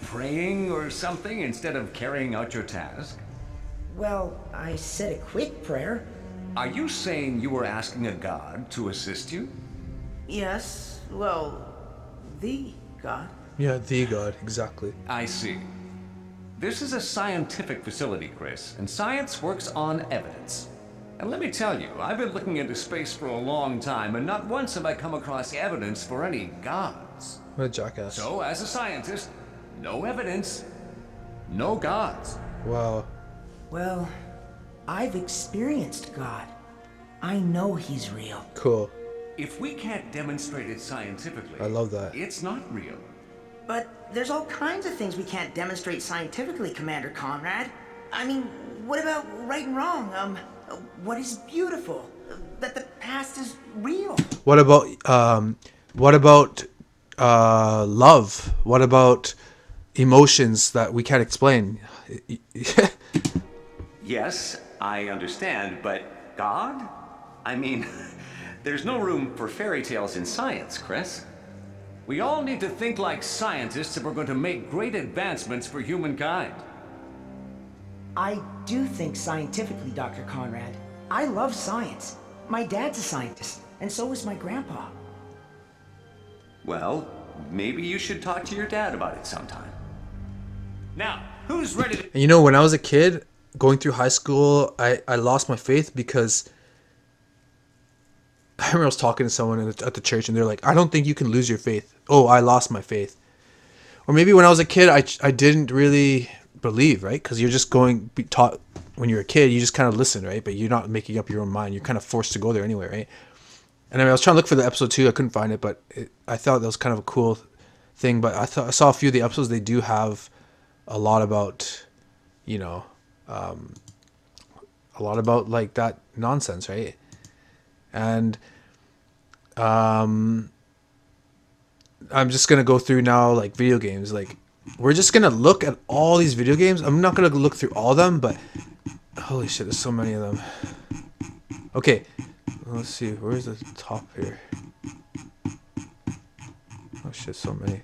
praying or something instead of carrying out your task? Well, I said a quick prayer. Are you saying you were asking a god to assist you? Yes, well, the god. Yeah, the God, exactly. I see. This is a scientific facility, Chris, and science works on evidence. And let me tell you, I've been looking into space for a long time, and not once have I come across evidence for any gods. What a jackass. So, as a scientist, no evidence, no gods. Wow. Well, I've experienced God. I know he's real. Cool. If we can't demonstrate it scientifically, I love that. It's not real. But there's all kinds of things we can't demonstrate scientifically, Commander Conrad. I mean, what about right and wrong? What is beautiful? That the past is real. What about love? What about emotions that we can't explain? Yes, I understand, but God? I mean, there's no room for fairy tales in science, Chris. We all need to think like scientists if we're going to make great advancements for humankind. I do think scientifically, Dr. Conrad. I love science. My dad's a scientist, and so is my grandpa. Well, maybe you should talk to your dad about it sometime. Now, who's ready to... And you know, when I was a kid, going through high school, I lost my faith because I remember I was talking to someone at the church and they're like, I don't think you can lose your faith. Oh, I lost my faith. Or maybe when I was a kid, I didn't really believe, right? Because you're just be taught when you're a kid, you just kind of listen, right? But you're not making up your own mind. You're kind of forced to go there anyway, right? And I was trying to look for the episode 2. I couldn't find it, but I thought that was kind of a cool thing. But I saw a few of the episodes. They do have a lot about, you know, a lot about like that nonsense, right? And I'm just gonna go through now like video games. Like we're just gonna look at all these video games. I'm not gonna look through all of them, but holy shit, there's so many of them. Okay, let's see. Where's the top here? Oh shit, so many.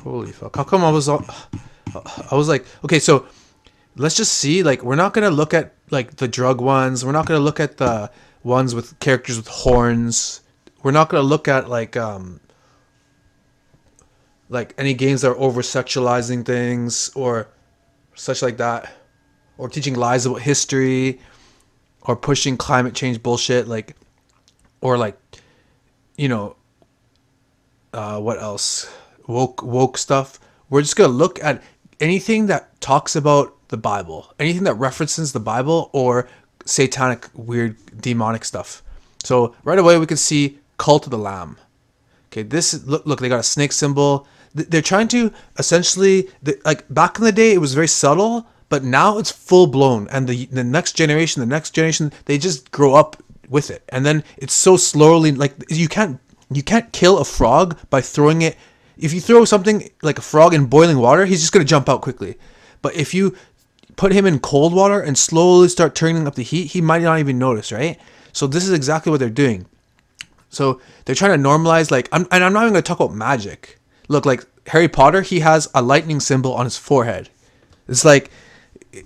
Holy fuck! How come I was like, okay, so let's just see. Like, we're not gonna look at like the drug ones. We're not gonna look at the ones with characters with horns. We're not gonna look at like any games that are over sexualizing things or such like that, or teaching lies about history, or pushing climate change bullshit, like, or like, you know, what else? Woke stuff. We're just gonna look at anything that talks about the Bible, anything that references the Bible or satanic, weird, demonic stuff. So right away we can see Cult of the Lamb. Okay, this look, they got a snake symbol. They're trying to essentially, like back in the day, it was very subtle, but now it's full blown. And the next generation, they just grow up with it, and then it's so slowly. Like you can't kill a frog by throwing it. If you throw something like a frog in boiling water, he's just gonna jump out quickly. But if you put him in cold water and slowly start turning up the heat, he might not even notice, right? So this is exactly what they're doing. So they're trying to normalize, like, I'm not even going to talk about magic. Look, like Harry Potter, he has a lightning symbol on his forehead. It's like,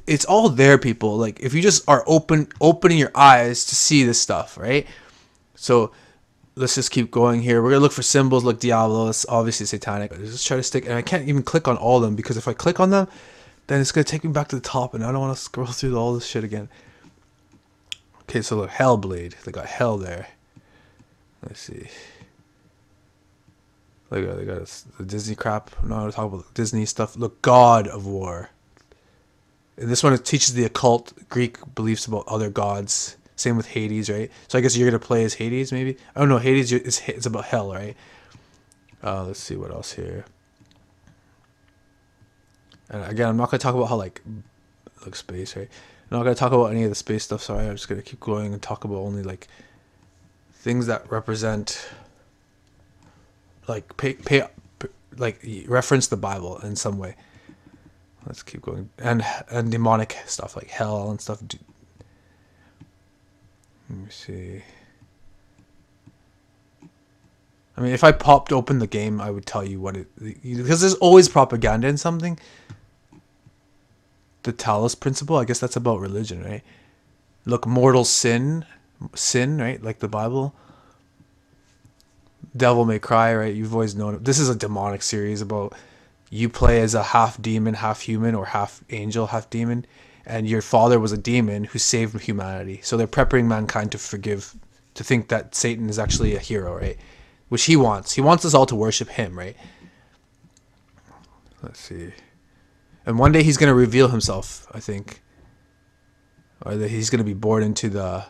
it's all there, people. Like, if you just are opening your eyes to see this stuff, right? So let's just keep going here. We're going to look for symbols like Diablo. It's obviously satanic. Let's just try to stick, and I can't even click on all of them, because if I click on them, then it's going to take me back to the top, and I don't want to scroll through all this shit again. Okay, so look, Hellblade. They got hell there. Let's see. They got the Disney crap. I'm not going to talk about Disney stuff. Look, God of War. And this one, it teaches the occult Greek beliefs about other gods. Same with Hades, right? So I guess you're going to play as Hades, maybe? I don't know. Hades, it's about hell, right? Let's see what else here. And again, I'm not going to talk about how, like, look, space, right? I'm not going to talk about any of the space stuff, sorry. I'm just going to keep going and talk about only, like, things that represent, like, like, reference the Bible in some way. Let's keep going. And demonic stuff, like hell and stuff. Let me see. I mean, if I popped open the game, I would tell you what it... Because there's always propaganda in something. The Talos principle, I guess that's about religion, right? Look, mortal sin, right? Like the Bible. Devil May Cry, right? You've always known it. This is a demonic series about you play as a half demon, half human, or half angel, half demon, and your father was a demon who saved humanity. So they're preparing mankind to think that Satan is actually a hero, right? Which he wants. He wants us all to worship him, right? Let's see. And one day he's going to reveal himself, I think. Or that he's going to be born into the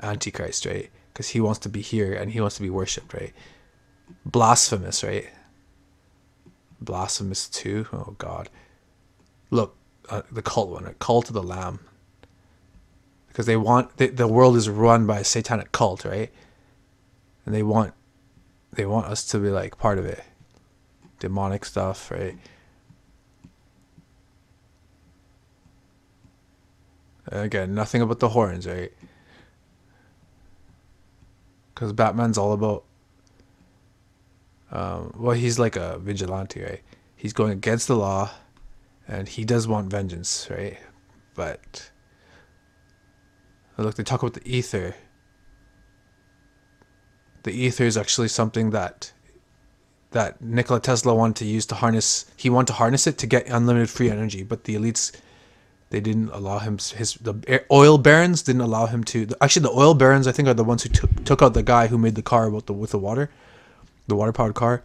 Antichrist, right? Because he wants to be here and he wants to be worshipped, right? Blasphemous, right? Blasphemous 2. Oh, God. Look, the cult one, right? Cult of the Lamb. Because they want... the world is run by a satanic cult, right? And they want us to be, like, part of it. Demonic stuff, right? Again, nothing about the horns, right? Because Batman's all about... well, he's like a vigilante, right? He's going against the law, and he does want vengeance, right? But look, they talk about the ether. The ether is actually something that Nikola Tesla wanted to use to harness. He wanted to harness it to get unlimited free energy, but the elites, they didn't allow him. The oil barons didn't allow him to. Actually, the oil barons, I think, are the ones who took out the guy who made the car with the water powered car.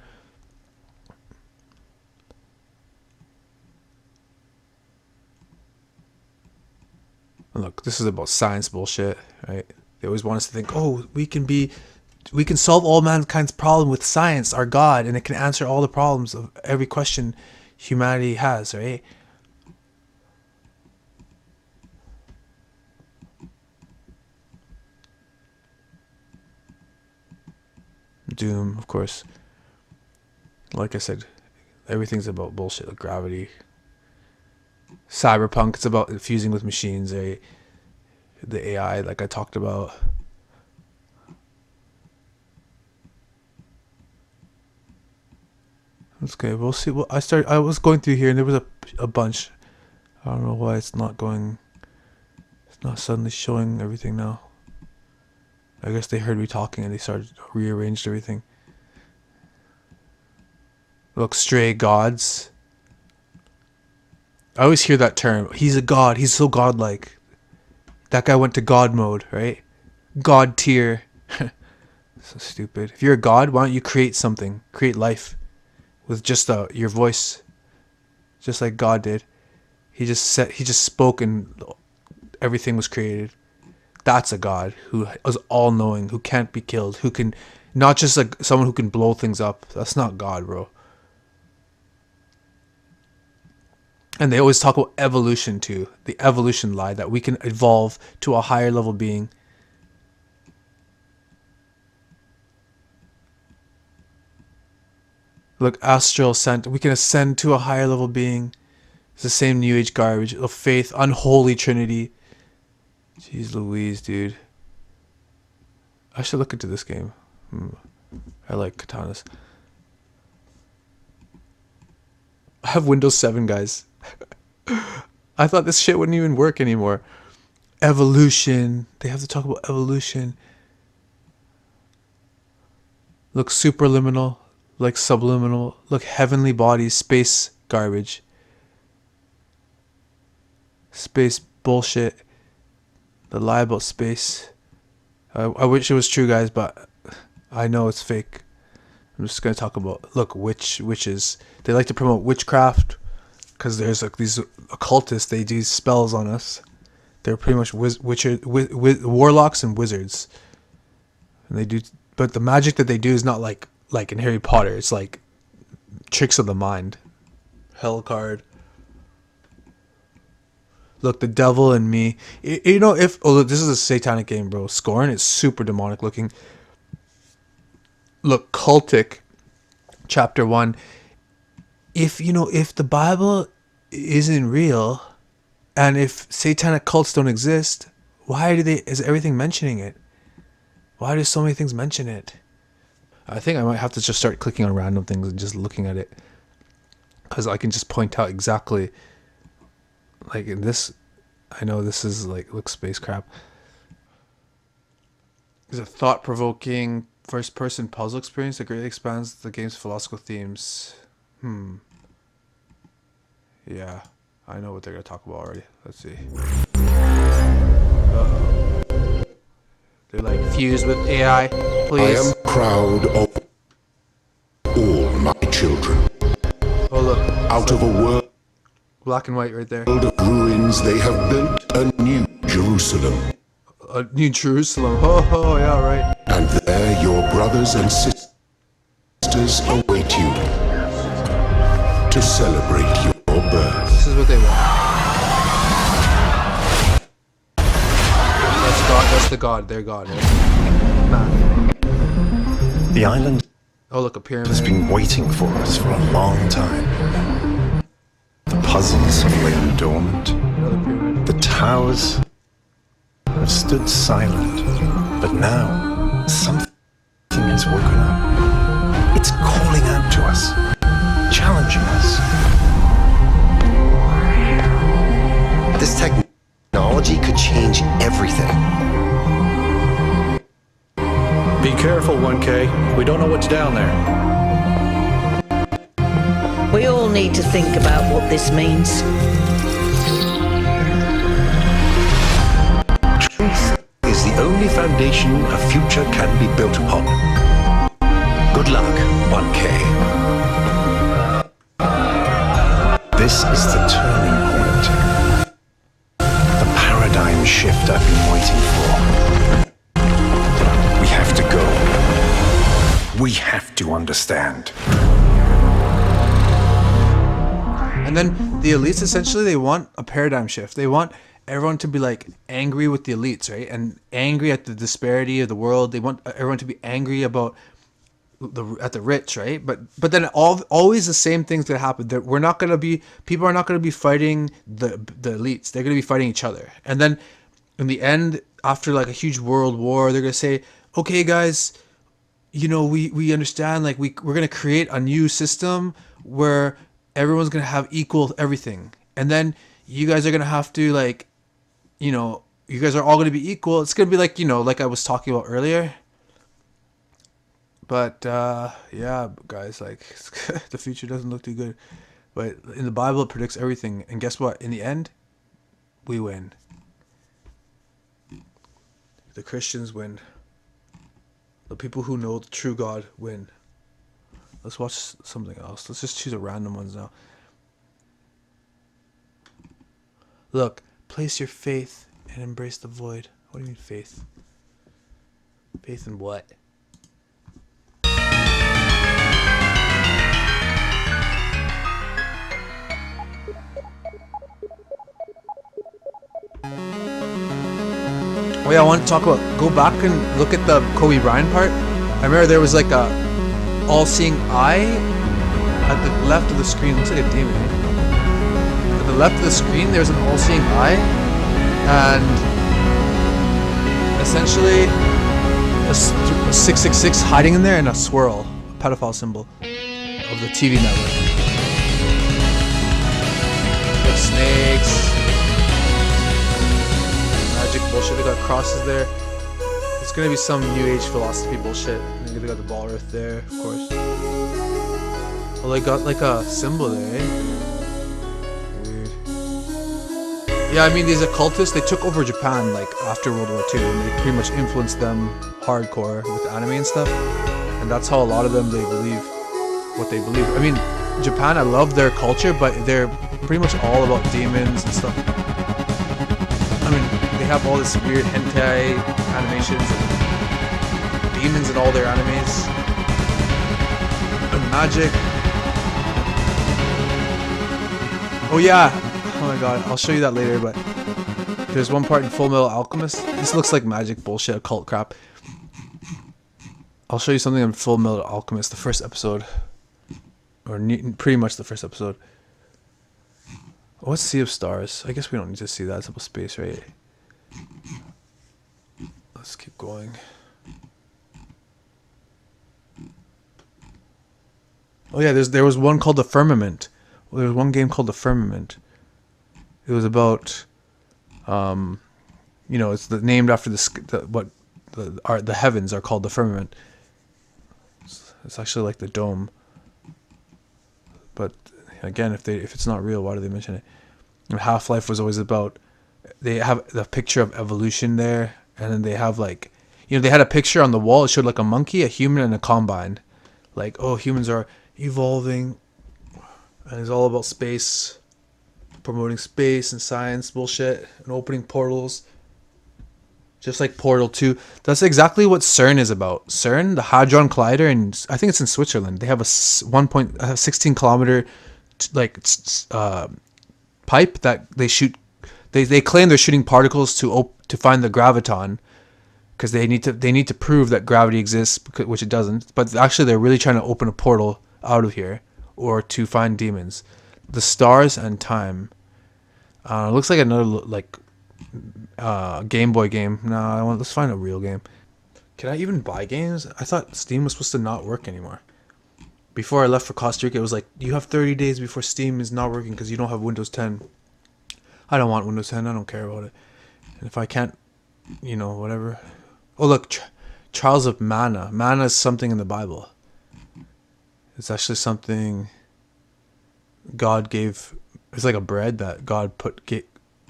Look, this is about science bullshit, right? They always want us to think, oh, we can solve all mankind's problem with science, our God, and it can answer all the problems of every question humanity has, right? Doom, of course. Like I said, everything's about bullshit, like gravity. Cyberpunk, it's about fusing with machines, the AI, like I talked about. Okay, we'll see. Well, I was going through here and there was a bunch. I don't know why it's not suddenly showing everything now. I guess they heard me talking and they started rearranged everything. Look, stray gods. I always hear that term. He's a god. He's so godlike. That guy went to god mode, right? God tier. So stupid. If you're a god, why don't you create something? Create life with just your voice, just like God did. He just spoke and everything was created. That's a god who is all-knowing, who can't be killed, who can, not just like someone who can blow things up. That's not God, bro. And they always talk about evolution too. The evolution lie, that we can evolve to a higher level being. Look, astral ascent. We can ascend to a higher level being. It's the same New Age garbage of faith, unholy trinity. Jeez Louise, dude. I should look into this game. I like katanas. I have Windows 7, guys. I thought this shit wouldn't even work anymore. Evolution. They have to talk about evolution. Look, superliminal. Like subliminal. Look, heavenly bodies. Space garbage. Space bullshit. The lie about space. I wish it was true, guys, but I know it's fake. I'm just going to talk about, look, witches. They like to promote witchcraft because there's like these occultists, they do spells on us. They're pretty much warlocks and wizards. And they do, but the magic that they do is not like in Harry Potter. It's like tricks of the mind. Hell card. Look, the devil in me. You know, look, this is a satanic game, bro. Scorn is super demonic looking. Look, cultic, chapter 1. If the Bible isn't real, and if satanic cults don't exist, why is everything mentioning it? Why do so many things mention it? I think I might have to just start clicking on random things and just looking at it, because I can just point out exactly. Like in this, I know this is like, look, space crap. It's a thought-provoking first-person puzzle experience that greatly expands the game's philosophical themes. Yeah, I know what they're gonna talk about already. Let's see. Uh-oh. They're like fused with AI. Please. I am proud of all my children. Oh look. Out of a world. Black and white right there. Of ruins, they have built a new Jerusalem. A new Jerusalem. Oh, yeah, right. And there your brothers and sisters await you to celebrate your birth. This is what they want. That's God. That's the God. Their God. Right? Nah. The island. Oh, look, a pyramid. Has been waiting for us for a long time. The puzzles have lain dormant. The towers have stood silent. But now, something has woken up. It's calling out to us, challenging us. careful, 1K. We don't know what's down there. We all need to think about what this means. Truth is the only foundation a future can be built upon. Good luck, 1K. This is the turning point. The paradigm shift I've been waiting for. We have to go. We have to understand. And then the elites, essentially, they want a paradigm shift. They want everyone to be like angry with the elites, right? And angry at the disparity of the world. They want everyone to be angry about the rich, right? But then always the same things that happen. That people are not gonna be fighting the elites. They're gonna be fighting each other. And then in the end, after like a huge world war, they're gonna say, okay, guys, you know, we understand. Like we're gonna create a new system where everyone's gonna have equal everything. And then you guys are gonna have to like, you know, you guys are all gonna be equal. It's gonna be like, you know, like I was talking about earlier. But yeah, guys, like the future doesn't look too good. But in the Bible, it predicts everything. And guess what? In the end, we win. The Christians win. The people who know the true God win. Let's watch something else. Let's just choose a random ones now. Look, place your faith and embrace the void. What do you mean faith? Faith in what? Oh yeah, I want to talk about, go back and look at the Kobe Bryant part. I remember there was like a all-seeing eye at the left of the screen. Looks like a demon, eh? At the left of the screen, there's an all-seeing eye, and essentially a 666 hiding in there, and a swirl, a pedophile symbol of the TV network. Like snakes. Bullshit. They got crosses there. It's gonna be some new age philosophy bullshit. And they got the ball earth there, of course. Well, they got like a symbol there, eh? Weird. Yeah, I mean, these occultists, they took over Japan like after World War II, and they pretty much influenced them hardcore with anime and stuff. And that's how a lot of them, they believe what they believe. I mean, Japan, I love their culture, but they're pretty much all about demons and stuff. I mean, they have all this weird hentai animations and demons in all their animes. And magic. Oh yeah! Oh my god, I'll show you that later, but there's one part in Full Metal Alchemist. This looks like magic bullshit, occult crap. I'll show you something in Full Metal Alchemist, the first episode. Or pretty much the first episode. What's Sea of Stars? I guess we don't need to see that. It's about space, right? Let's keep going. Oh yeah, there was one called The Firmament. Well, there was one game called The Firmament. It was about, you know, it's named after the heavens are called the firmament. It's actually like the dome. But again, if it's not real, why do they mention it? And Half-Life was always about, they have the picture of evolution there, and then they have like, you know, they had a picture on the wall. It showed like a monkey, a human, and a combine. Like, oh, humans are evolving, and it's all about space, promoting space and science bullshit, and opening portals. Just like Portal 2. That's exactly what CERN is about. CERN, the Hadron Collider, and I think it's in Switzerland. They have a 16 kilometer pipe that they shoot. They claim they're shooting particles to find the graviton, because they need to prove that gravity exists, which it doesn't. But actually, they're really trying to open a portal out of here, or to find demons. The Stars and Time. It looks like another Game Boy game. Let's find a real game. Can I even buy games? I thought Steam was supposed to not work anymore. Before I left for Costa Rica, it was like, you have 30 days before Steam is not working because you don't have Windows 10. I don't want Windows 10. I don't care about it. And if I can't, you know, whatever. Oh, look. trials of manna. Manna is something in the Bible. It's actually something God gave. It's like a bread that God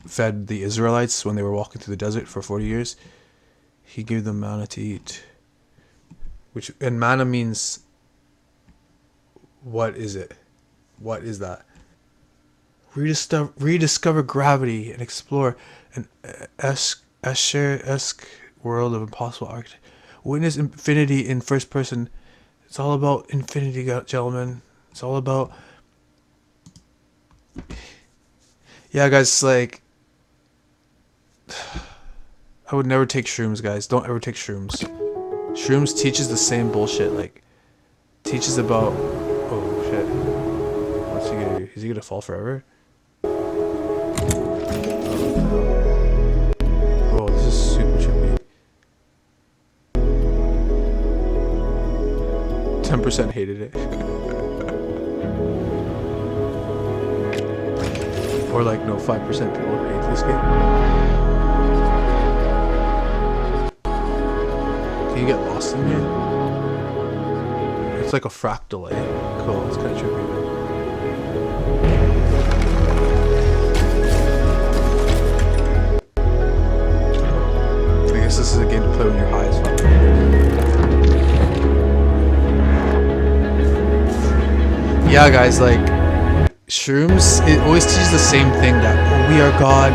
fed the Israelites when they were walking through the desert for 40 years. He gave them manna to eat. And manna means, what is it? What is that? Rediscover gravity and explore an Escher-esque world of impossible architecture. Witness infinity in first person. It's all about infinity, gentlemen. It's all about... Yeah, guys, like... I would never take shrooms, guys. Don't ever take shrooms. Shrooms teaches the same bullshit, like... Teaches about... Oh, shit. What's he gonna do? Is he gonna fall forever? Oh, this is super trippy. 10% hated it. Or like, no, 5% people hate this game. Can you get lost in here? It's like a fractal, eh? Cool, it's kind of trippy. I guess this is a game to play when you're high as fuck. Yeah, guys, like, shrooms, it always teaches the same thing, that we are God,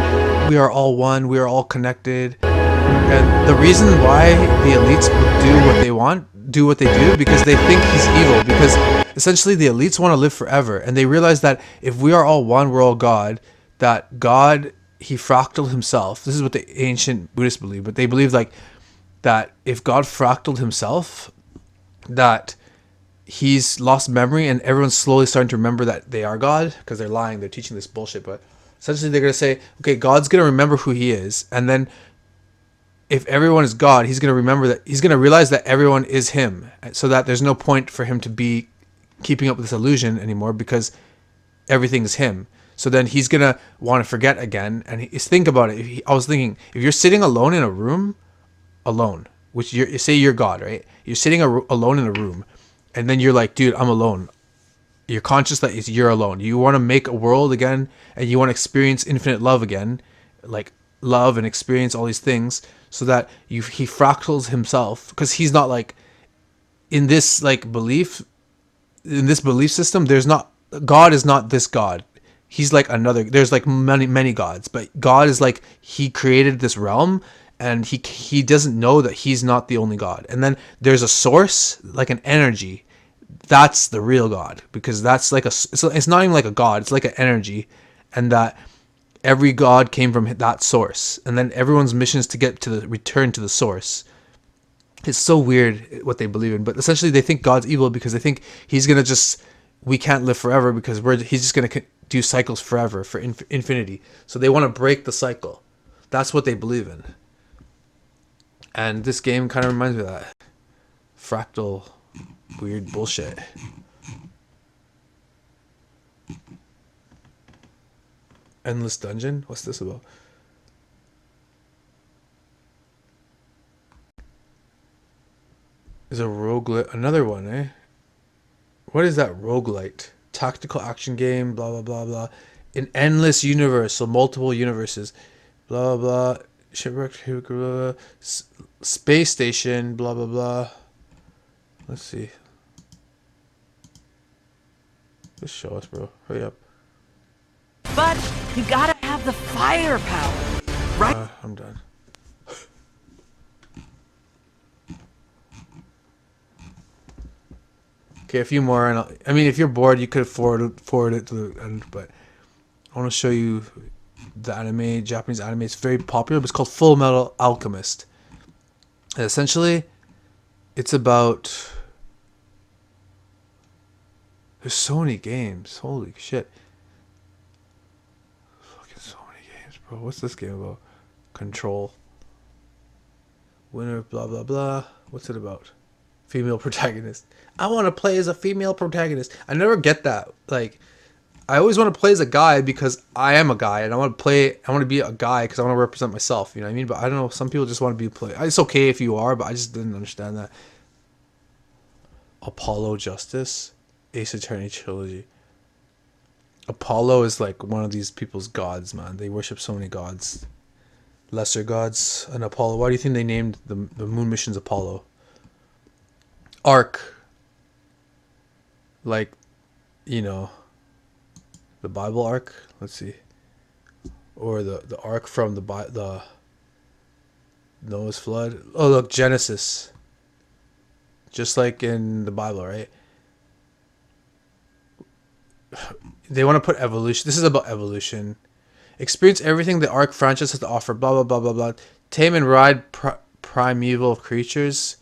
we are all one, we are all connected. And the reason why the elites do what they want, do what they do, because they think he's evil. Because essentially the elites want to live forever, and they realize that if we are all one, we're all God. That God, he fractaled himself. This is what the ancient Buddhists believe, but they believe like that if God fractaled himself, that he's lost memory, and everyone's slowly starting to remember that they are God, because they're lying, they're teaching this bullshit. But essentially they're going to say, okay, God's going to remember who he is, and then if everyone is God, he's going to remember that, he's going to realize that everyone is him, so that there's no point for him to be keeping up with this illusion anymore, because everything is him. So then he's going to want to forget again. And think about it. I was thinking, if you're sitting alone in a room, alone, which say you're God, right? You're sitting alone in a room, and then you're like, dude, I'm alone. You're conscious that you're alone. You want to make a world again, and you want to experience infinite love again, like love and experience all these things, so that he fractals himself, because he's not like in this like belief, in this belief system. There's not, God is not this God. He's like another. There's like many gods, but God is like, he created this realm, and he doesn't know that he's not the only God. And then there's a source, like an energy. That's the real God, because that's like it's not even like a God. It's like an energy, and that every God came from that source. And then everyone's mission is to return to the source. It's so weird what they believe in, but essentially they think God's evil because they think he's gonna we can't live forever, because he's just gonna do cycles forever, for infinity. So they want to break the cycle. That's what they believe in. And this game kind of reminds me of that. Fractal, weird bullshit. Endless dungeon? What's this about? Is a roguelite, another one, eh? What is that roguelite? Tactical action game, blah blah blah blah. An endless universe, so multiple universes, blah blah blah. Shipwreck, space station, blah blah blah. Let's see. Just show us, bro. Hurry up. But you gotta have the firepower, right? I'm done. Okay, a few more, and I mean, if you're bored, you could forward it to the end. But I want to show you the anime, Japanese anime. It's very popular, but it's called Full Metal Alchemist. And essentially, it's about. There's so many games. Holy shit! Fucking so many games, bro. What's this game about? Control. Winner, blah blah blah. What's it about? Female protagonist. I want to play as a female protagonist. I never get that. Like, I always want to play as a guy because I am a guy, and I want to be a guy because I want to represent myself. You know what I mean? But I don't know. Some people just want to be play. It's okay if you are, but I just didn't understand that. Apollo Justice, Ace Attorney trilogy. Apollo is like one of these people's gods, man. They worship so many gods, lesser gods. And Apollo. Why do you think they named the moon missions Apollo? Ark. Like, you know, the Bible ark. Let's see, or the ark from the Noah's flood. Oh, look, Genesis. Just like in the Bible, right? They want to put evolution. This is about evolution. Experience everything the Ark franchise has to offer. Blah, blah, blah, blah, blah. Tame and ride primeval creatures.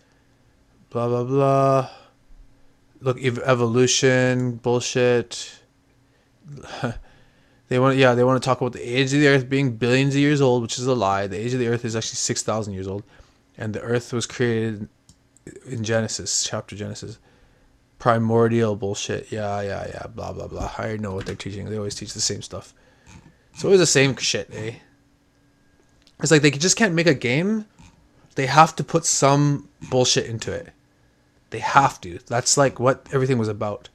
Blah, blah, blah. Look, evolution. Bullshit. They want to talk about the age of the Earth being billions of years old, which is a lie. The age of the Earth is actually 6,000 years old. And the Earth was created in Genesis, chapter Genesis. Primordial bullshit. Yeah. Blah, blah, blah. I already know what they're teaching. They always teach the same stuff. It's always the same shit, eh? It's like they just can't make a game. They have to put some bullshit into it. They have to. That's like what everything was about.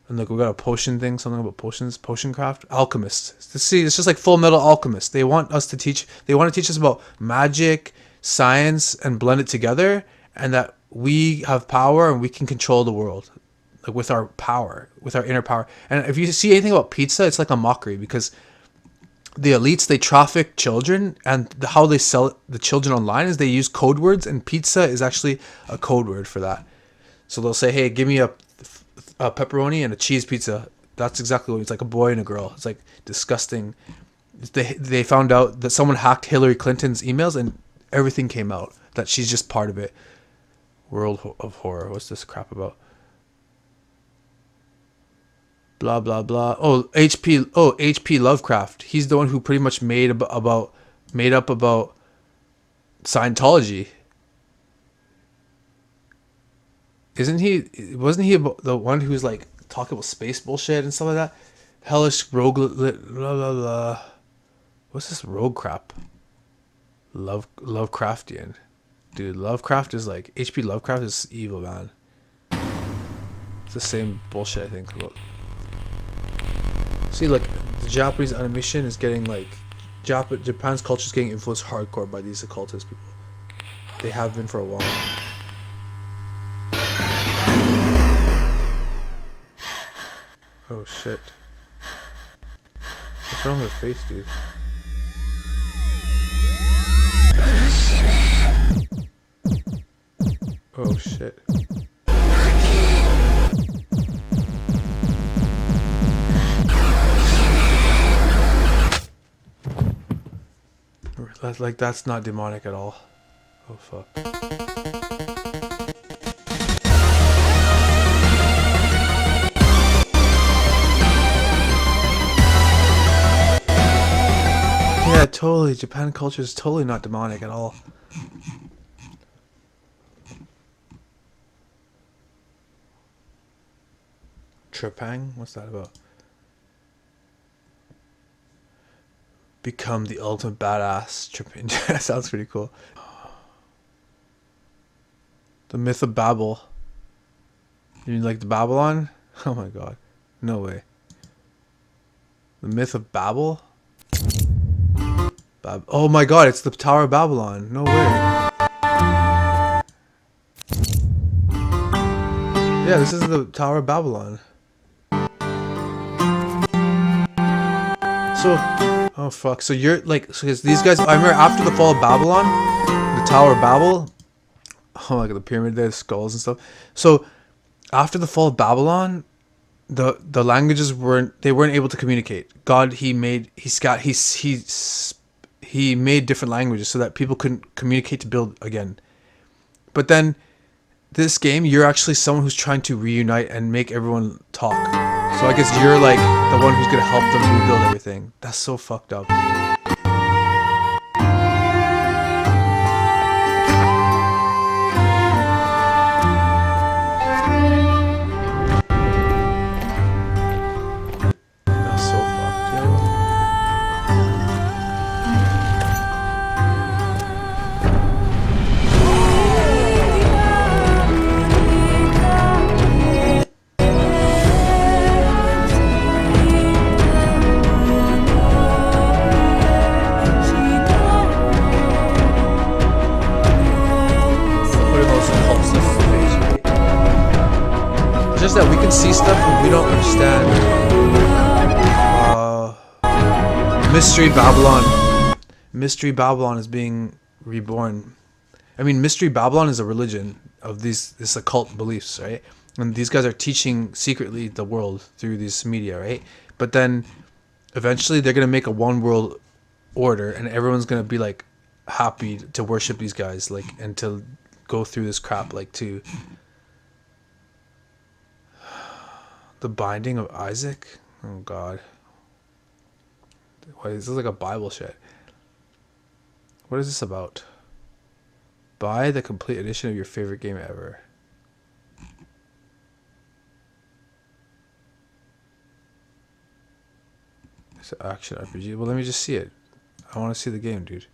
And look, we got a potion thing, something about potions, potion craft, alchemists. See, it's just like Full Metal Alchemist. They want to teach us about magic, science, and blend it together, and that we have power and we can control the world, like with our power, with our inner power. And if you see anything about pizza, it's like a mockery because the elites, they traffic children, and how they sell the children online is they use code words, and pizza is actually a code word for that. So they'll say, hey, give me a pepperoni and a cheese pizza. That's exactly what it's like, a boy and a girl. It's like disgusting. They found out that someone hacked Hillary Clinton's emails and everything came out, that she's just part of it. World of Horror. What's this crap about? Blah, blah, blah. Oh, H.P. Lovecraft. He's the one who pretty much made up about Scientology. Wasn't he the one who's like talking about space bullshit and stuff like that? Hellish rogue, blah, blah, blah. What's this rogue crap? Lovecraftian. Dude, Lovecraft is like, H.P. Lovecraft is evil, man. It's the same bullshit, I think. Look. See, look, the Japanese animation is getting like, Japan's culture is getting influenced hardcore by these occultist people. They have been for a while. Oh shit. What's wrong with her face, dude? Oh shit. Like, that's not demonic at all. Oh fuck. Yeah, totally. Japan culture is totally not demonic at all. Trepang? What's that about? Become the ultimate badass. Trepang. That sounds pretty cool. The myth of Babel. You mean like the Babylon? Oh my god. No way. The myth of Babel? Oh my god, it's the Tower of Babylon. No way. Yeah, this is the Tower of Babylon. So, oh fuck. So you're like, so these guys, I remember after the fall of Babylon, the Tower of Babel, oh my god, the pyramid there, the skulls and stuff. So, after the fall of Babylon, the languages weren't able to communicate. God, he made different languages so that people couldn't communicate to build again. But then, this game, you're actually someone who's trying to reunite and make everyone talk. So I guess you're like the one who's gonna help them rebuild everything. That's so fucked up, dude. that we can see stuff and we don't understand. Mystery Babylon. Mystery Babylon is being reborn. I mean, Mystery Babylon is a religion of this occult beliefs, right? And these guys are teaching secretly the world through these media, right? But then eventually they're gonna make a one world order, and everyone's gonna be like happy to worship these guys, like, and to go through this crap, like, to the binding of Isaac. Oh God, what is this? Like a Bible shit. What is this about? Buy the complete edition of your favorite game ever. It's an action RPG. Well, let me just see it. I want to see the game, dude.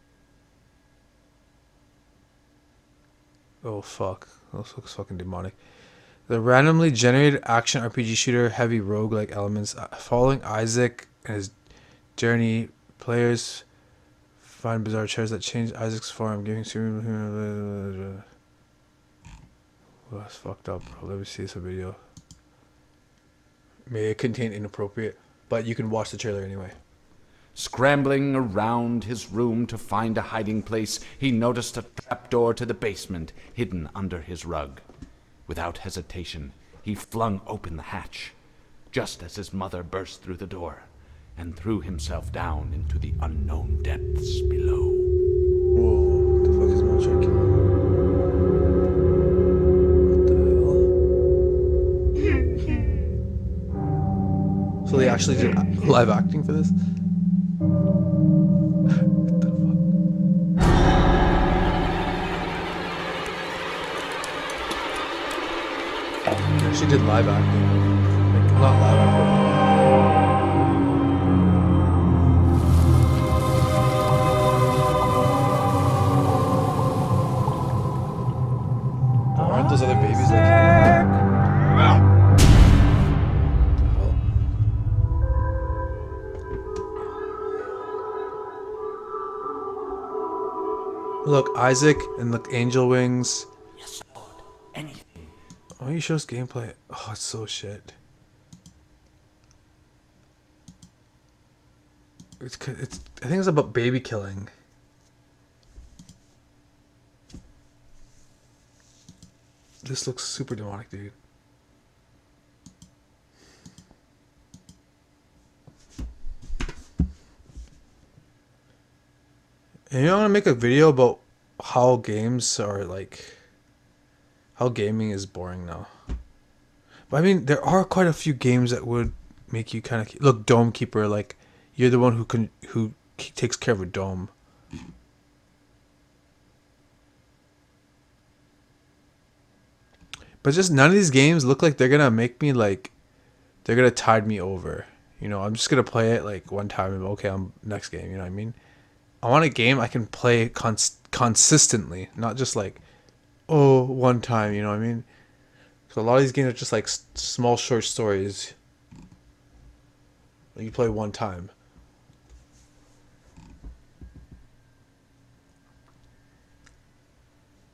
Oh, fuck. This looks fucking demonic. The randomly generated action RPG shooter, heavy roguelike elements. Following Isaac and his journey, players find bizarre treasures that change Isaac's form, giving super... Well, that's fucked up, bro. Let me see this video. May it contain inappropriate, but you can watch the trailer anyway. Scrambling around his room to find a hiding place, he noticed a trapdoor to the basement hidden under his rug. Without hesitation, he flung open the hatch, just as his mother burst through the door, and threw himself down into the unknown depths below. Whoa, what the fuck is my trick? What the hell? So they actually did live acting for this? What the fuck? They actually did live acting. Like, not live acting. Aren't those other babies like... Look, Isaac and look, angel wings. Yes, Lord. Anything. Oh, he shows gameplay. Oh, it's so shit. I think it's about baby killing. This looks super demonic, dude. And you know, I want to make a video about how games are like, how gaming is boring now. But I mean, there are quite a few games that would make you kind of look. Dome Keeper, like you're the one who takes care of a dome. But just none of these games look like they're gonna make me like, they're gonna tide me over. You know, I'm just gonna play it like one time and okay, I'm next game. You know what I mean? I want a game I can play consistently, not just like, oh, one time. You know what I mean? So a lot of these games are just like small short stories that you play one time.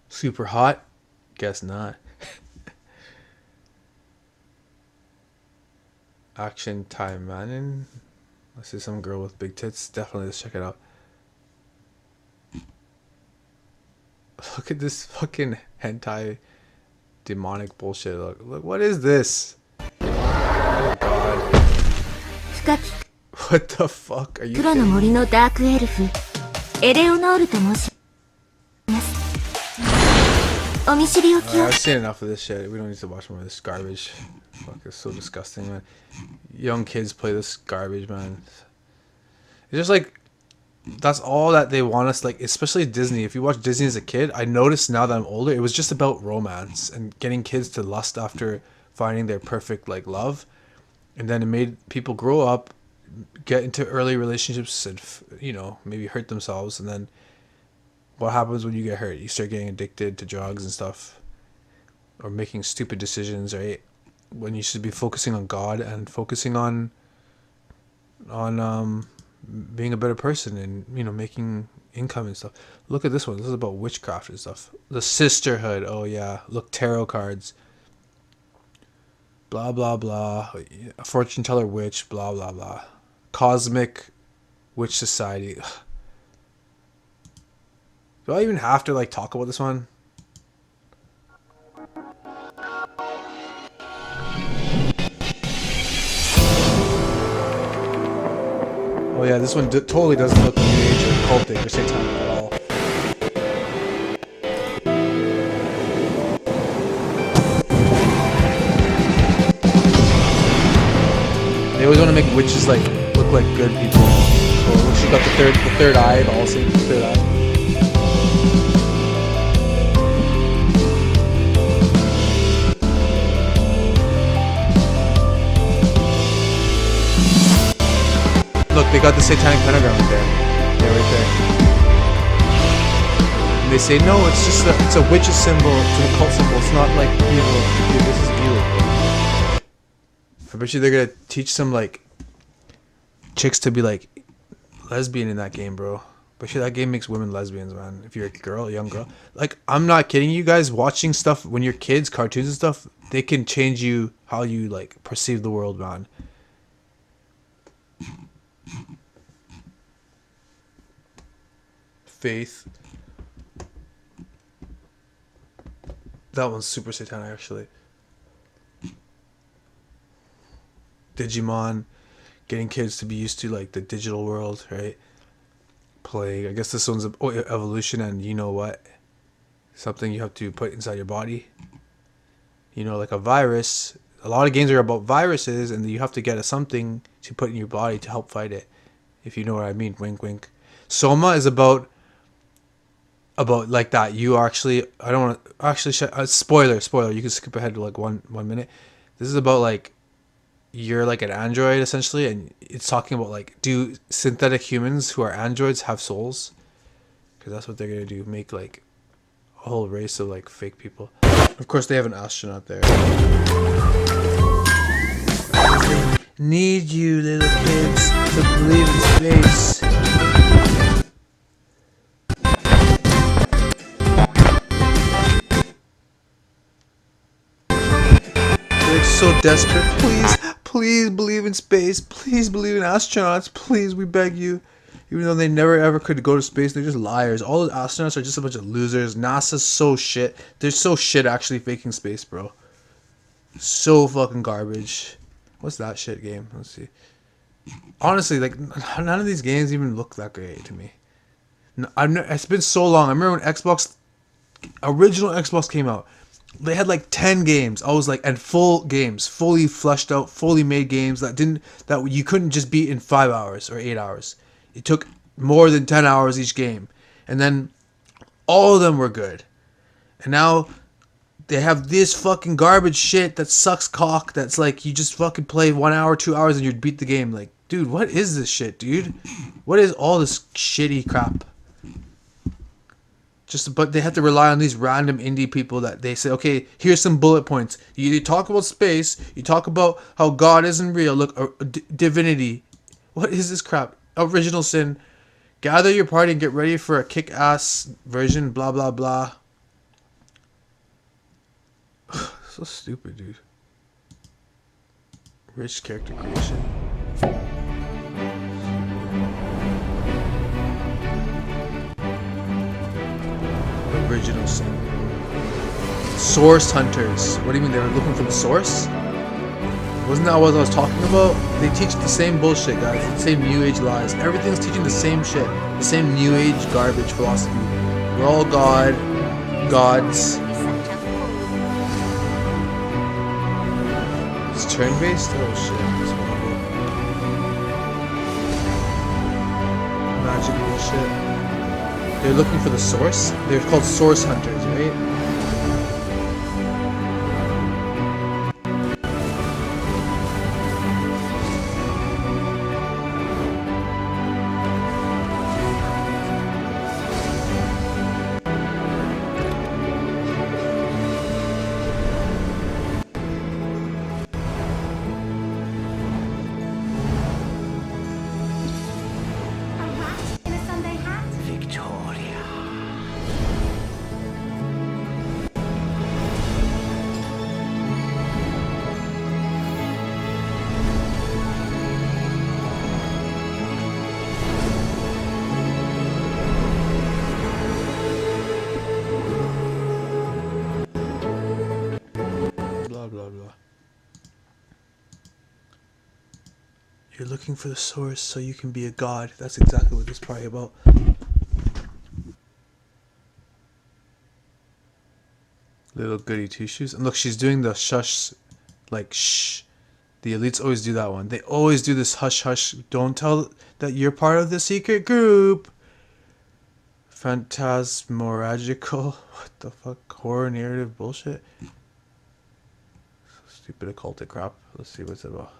Super hot? Guess not. Action Time Manin. I see some girl with big tits. Definitely, let's check it out. Look at this fucking hentai demonic bullshit. Look, what is this? Oh God. What the fuck are you kidding? I've seen enough of this shit. We don't need to watch more of this garbage. Fuck, it's so disgusting, man. Young kids play this garbage, man. It's just like, that's all that they want us, like, especially Disney. If you watch Disney as a kid, I noticed now that I'm older, it was just about romance and getting kids to lust after finding their perfect, like, love. And then it made people grow up, get into early relationships and, you know, maybe hurt themselves. And then what happens when you get hurt? You start getting addicted to drugs and stuff, or making stupid decisions, right? When you should be focusing on God and focusing on being a better person and, you know, making income and stuff. Look at this one. This is about witchcraft and stuff. The sisterhood. Oh yeah. Look, tarot cards. blah blah blah, a fortune teller witch, blah blah blah, cosmic witch society. Ugh. Do I even have to like talk about this one? Oh yeah, this one totally doesn't look new age or cultic or satanic at all. They always want to make witches like look like good people. So she got the third eye, all same third eye. Look, they got the satanic pentagram right there. Yeah, right there. And they say no, it's a witch's symbol, it's an occult symbol. It's not like evil. Dude, this is evil. I bet you they're gonna teach some like chicks to be like lesbian in that game, bro. But shit, that game makes women lesbians, man. If you're a girl, a young girl. Like, I'm not kidding you guys, watching stuff when you're kids, cartoons and stuff, they can change you how you like perceive the world, man. Faith. That one's super satanic, actually. Digimon, getting kids to be used to like the digital world, right? Plague. I guess this one's evolution, and you know what? Something you have to put inside your body. You know, like a virus. A lot of games are about viruses, and you have to get something to put in your body to help fight it. If you know what I mean, wink, wink. Soma is about like that. You actually, I don't want to actually spoiler. You can skip ahead to like one minute. This is about like you're like an android essentially, and it's talking about like, do synthetic humans who are androids have souls? Because that's what they're gonna do, make like a whole race of like fake people. Of course, they have an astronaut there. Need you little kids to believe in space. They're so desperate. Please believe in space. Please believe in astronauts. Please, we beg you. Even though they never ever could go to space, they're just liars. All the astronauts are just a bunch of losers. NASA's so shit. They're so shit actually faking space, bro. So fucking garbage. What's that shit game? Let's see. Honestly, like, none of these games even look that great to me. It's been so long. I remember when original Xbox came out. They had like 10 games. I was like, and full games, fully fleshed out, fully made games that you couldn't just beat in 5 hours or 8 hours. It took more than 10 hours each game. And then all of them were good. And now they have this fucking garbage shit that sucks cock. That's like, you just fucking play 1 hour, 2 hours and you beat the game. Like, dude, what is this shit, dude? What is all this shitty crap? But they have to rely on these random indie people that they say, okay, here's some bullet points. You talk about space. You talk about how God isn't real. Look, divinity. What is this crap? Original sin. Gather your party and get ready for a kick-ass version. Blah, blah, blah. So stupid, dude. Rich character creation. Original sin. Source hunters. What do you mean they were looking for the source? Wasn't that what I was talking about? They teach the same bullshit, guys. The same new age lies. Everything's teaching the same shit. The same new age garbage philosophy. We're all gods. It's turn-based? Oh shit. Magic bullshit. They're looking for the source. They're called source hunters, right? You're looking for the source so you can be a god. That's exactly what this is probably about. Little goody two shoes. And look, she's doing the shush, like shh. The elites always do that one. They always do this hush hush. Don't tell that you're part of the secret group. Phantasmological. What the fuck? Horror narrative bullshit. Stupid occultic crap. Let's see what's it about.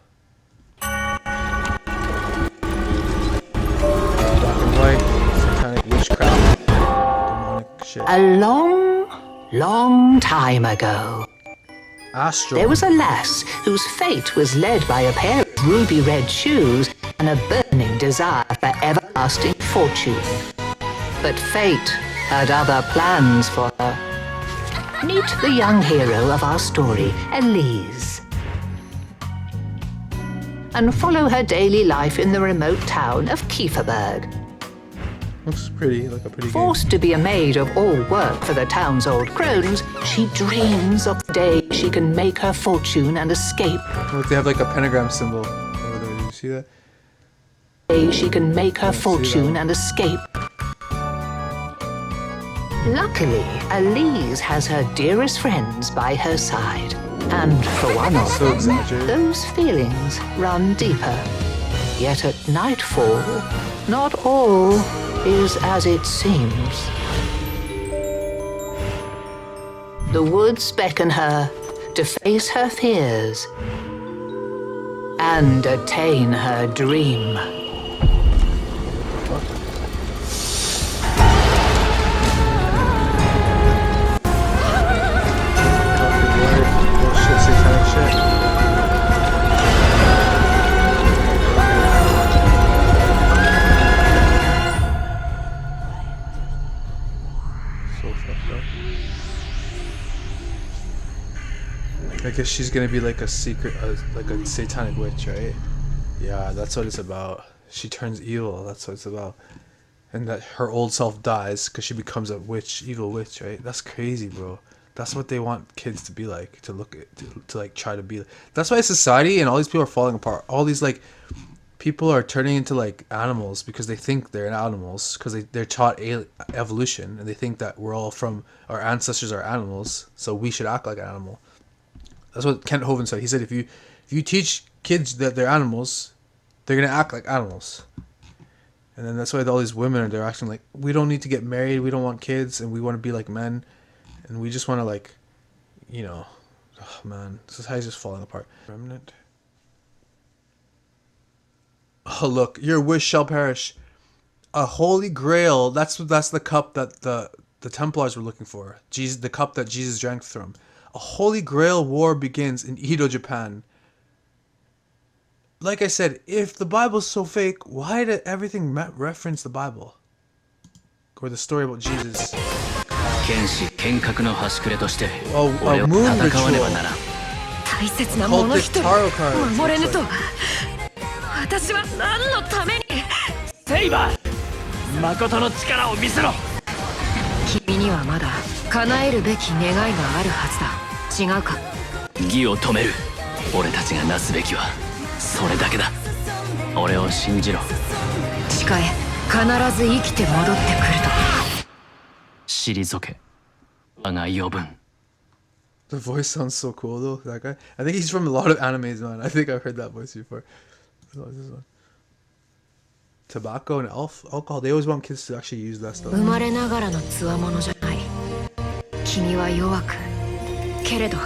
Black and white. Satanic witchcraft. Demonic shit. A long time ago, Astral. there was a lass whose fate was led by a pair of ruby red shoes and a burning desire for everlasting fortune. But fate had other plans for her. Meet the young hero of our story, Elise, and follow her daily life in the remote town of Kieferberg. Looks pretty, like a pretty game. Forced to be a maid of all work for the town's old crones, she dreams of the day she can make her fortune and escape. Look, they have like a pentagram symbol over there. Do you see that? Day she can make her fortune and escape. Luckily, Elise has her dearest friends by her side. And for one of them, those feelings run deeper. Yet at nightfall, not all is as it seems. The woods beckon her to face her fears and attain her dream. I guess she's gonna be like a secret, like a satanic witch, right? Yeah, that's what it's about. She turns evil. That's what it's about, and that her old self dies because she becomes a witch, evil witch, right? That's crazy, bro. That's what they want kids to be like, to look at, to like try to be. That's why society and all these people are falling apart. All these like people are turning into like animals because they think they're animals because they're taught evolution and they think that we're all from our ancestors are animals, so we should act like an animal. That's what Kent Hovind said. He said if you teach kids that they're animals, they're gonna act like animals. And then that's why all these women they're acting like we don't need to get married, we don't want kids, and we want to be like men, and we just want to like, you know, oh man, society's just falling apart. Remnant. Oh look, your wish shall perish. A holy grail. That's the cup that the Templars were looking for. Jesus, the cup that Jesus drank from. A holy grail war begins in Edo, Japan. Like I said, if the Bible's so fake, why did everything reference the Bible? Or the story about Jesus? A moon ritual. Cultic tarot cards. 私は何のためにセイバー誠の力を見せろ君にはまだ叶えるべき願いがあるはずだ違うか義を止める俺たちがなすべきはそれだけだ俺を信じろ誓え必ず生きて戻ってくると退け我が余分 The voice sounds so cool though, that guy. I think he's from a lot of animes, man. I think I've heard that voice before. This one. Tobacco and alcohol, they always want kids to actually use that stuff. 生まれながらの強者じゃない君は弱くけれど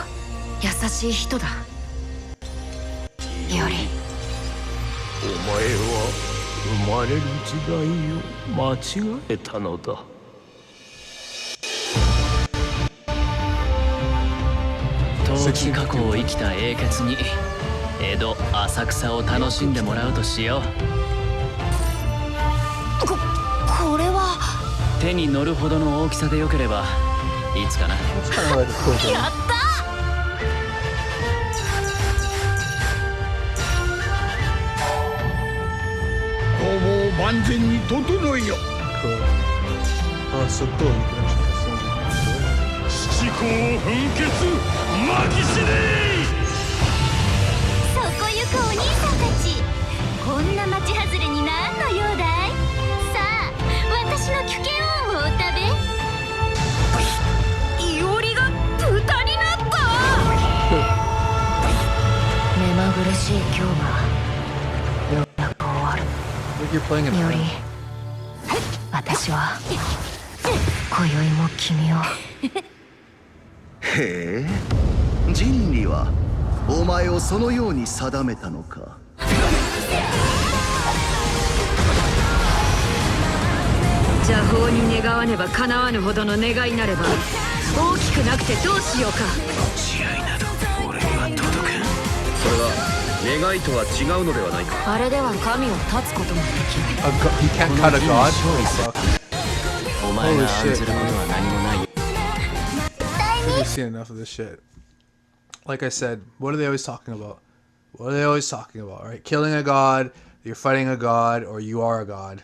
優しい人だよりお前は生まれる時代を間違えたのだ遠き過去を生きた英傑に江戸浅草を楽しんでもらうとしようこれは手に乗るほどの大きさでよければいつかなやったもう万全に整えよ七孔奮血マキシデーそこ行くお兄さんたちここんな町外れに何の用だい？さあ、私のキュケオンをお食べ。いおりが豚になった。目まぐるしい今日がようやく終わる。いおり、私は今宵も君を。へえ、人理はお前をそのように定めたのか。邪法に願わねば叶わぬほどの願いなれば大きくなくてどうしようか。慈愛など俺には届く。それは願いとは違うのではないか。あれでは神を立つこともできない。He can't cut a god?お前が案ずることは何もない。We've seen enough of this shit. Like I said, what are they always talking about? What are they always talking about, right? Killing a god, you're fighting a god, or you are a god.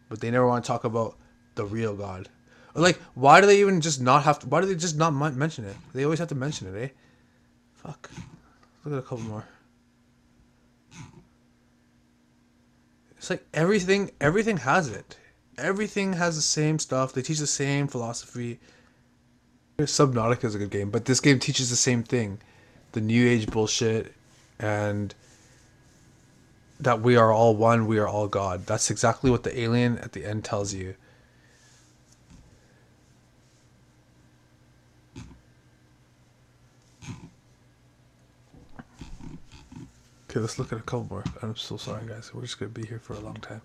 But they never want to talk about the real god. Or like, why do they even just not have to, why do they just not mention it? They always have to mention it, eh? Fuck. Look at a couple more. It's like everything has it. Everything has the same stuff. They teach the same philosophy. Subnautica is a good game, but this game teaches the same thing. The new age bullshit and that we are all one, we are all God. That's exactly what the alien at the end tells you. Okay, let's look at a couple more. I'm so sorry, guys. We're just going to be here for a long time.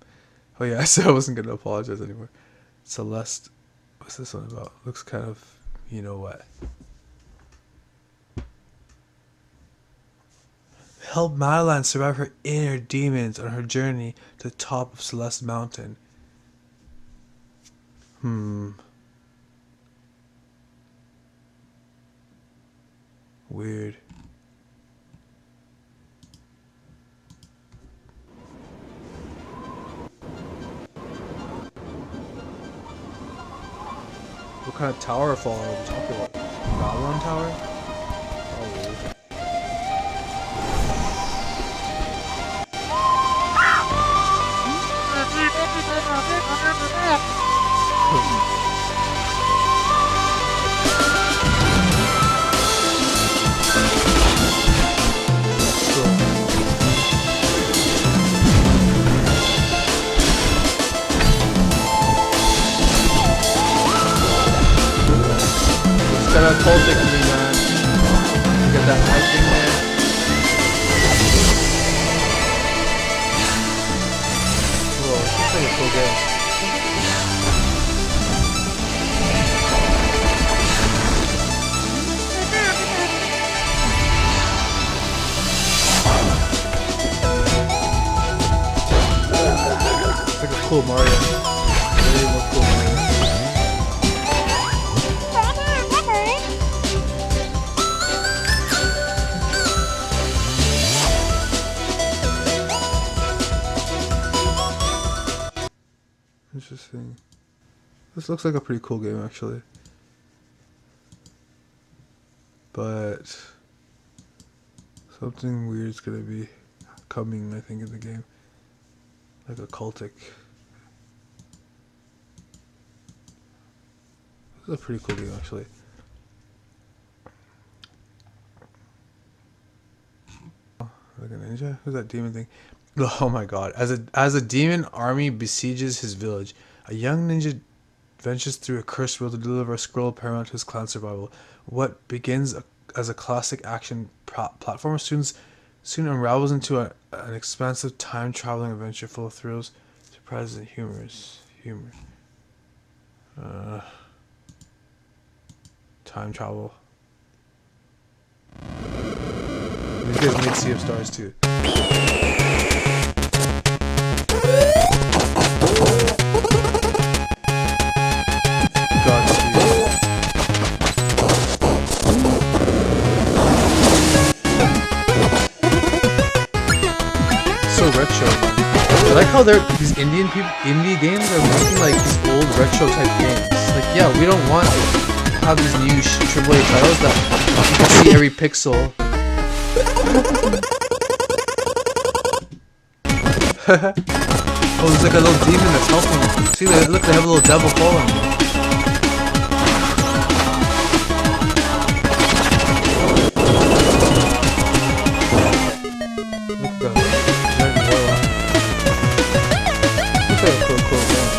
Oh yeah, I said I wasn't going to apologize anymore. Celeste. What's this one about? Looks kind of, you know what. Help Madeline survive her inner demons on her journey to the top of Celeste Mountain. Weird. What kind of tower fall are we talking about? Babylon Tower? Oh, weird. It's got a cultic in me, man. Get that hype in there. Whoa, this looks like a cool game. It's like a cool Mario. Really more cool Mario. Interesting. This looks like a pretty cool game, actually. But something weird's gonna be coming, I think, in the game. Like a cultic. This is a pretty cool game, actually. Like a ninja? Who's that demon thing? Oh my god. As a demon army besieges his village, a young ninja ventures through a cursed world to deliver a scroll paramount to his clan's survival. What begins as a classic action platformer soon unravels into an expansive time-traveling adventure full of thrills, surprises, and humor. Time travel. These guys made Sea of Stars too. So retro. I like how these indie games are making like these old retro type games. Like, yeah, we don't want to have these new AAA titles that you can see every pixel. Oh, there's like a little demon that's helping. See, look, they have a little devil following me. Look at that cool game.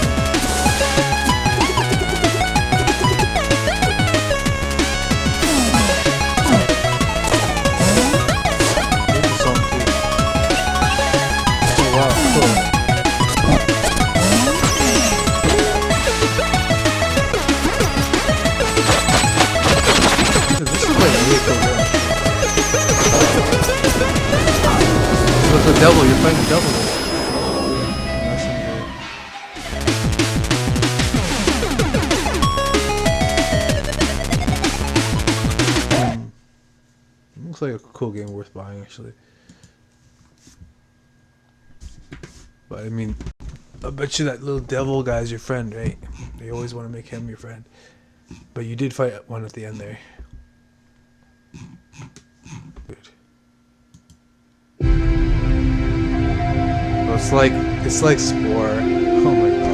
Oh wow, cool. Look, the devil, you're fighting the devil. Looks like a cool game worth buying, actually. But I mean, I bet you that little devil guy's your friend, right? You always want to make him your friend. But you did fight one at the end there. Good. Oh, it's like Spore. Oh my god.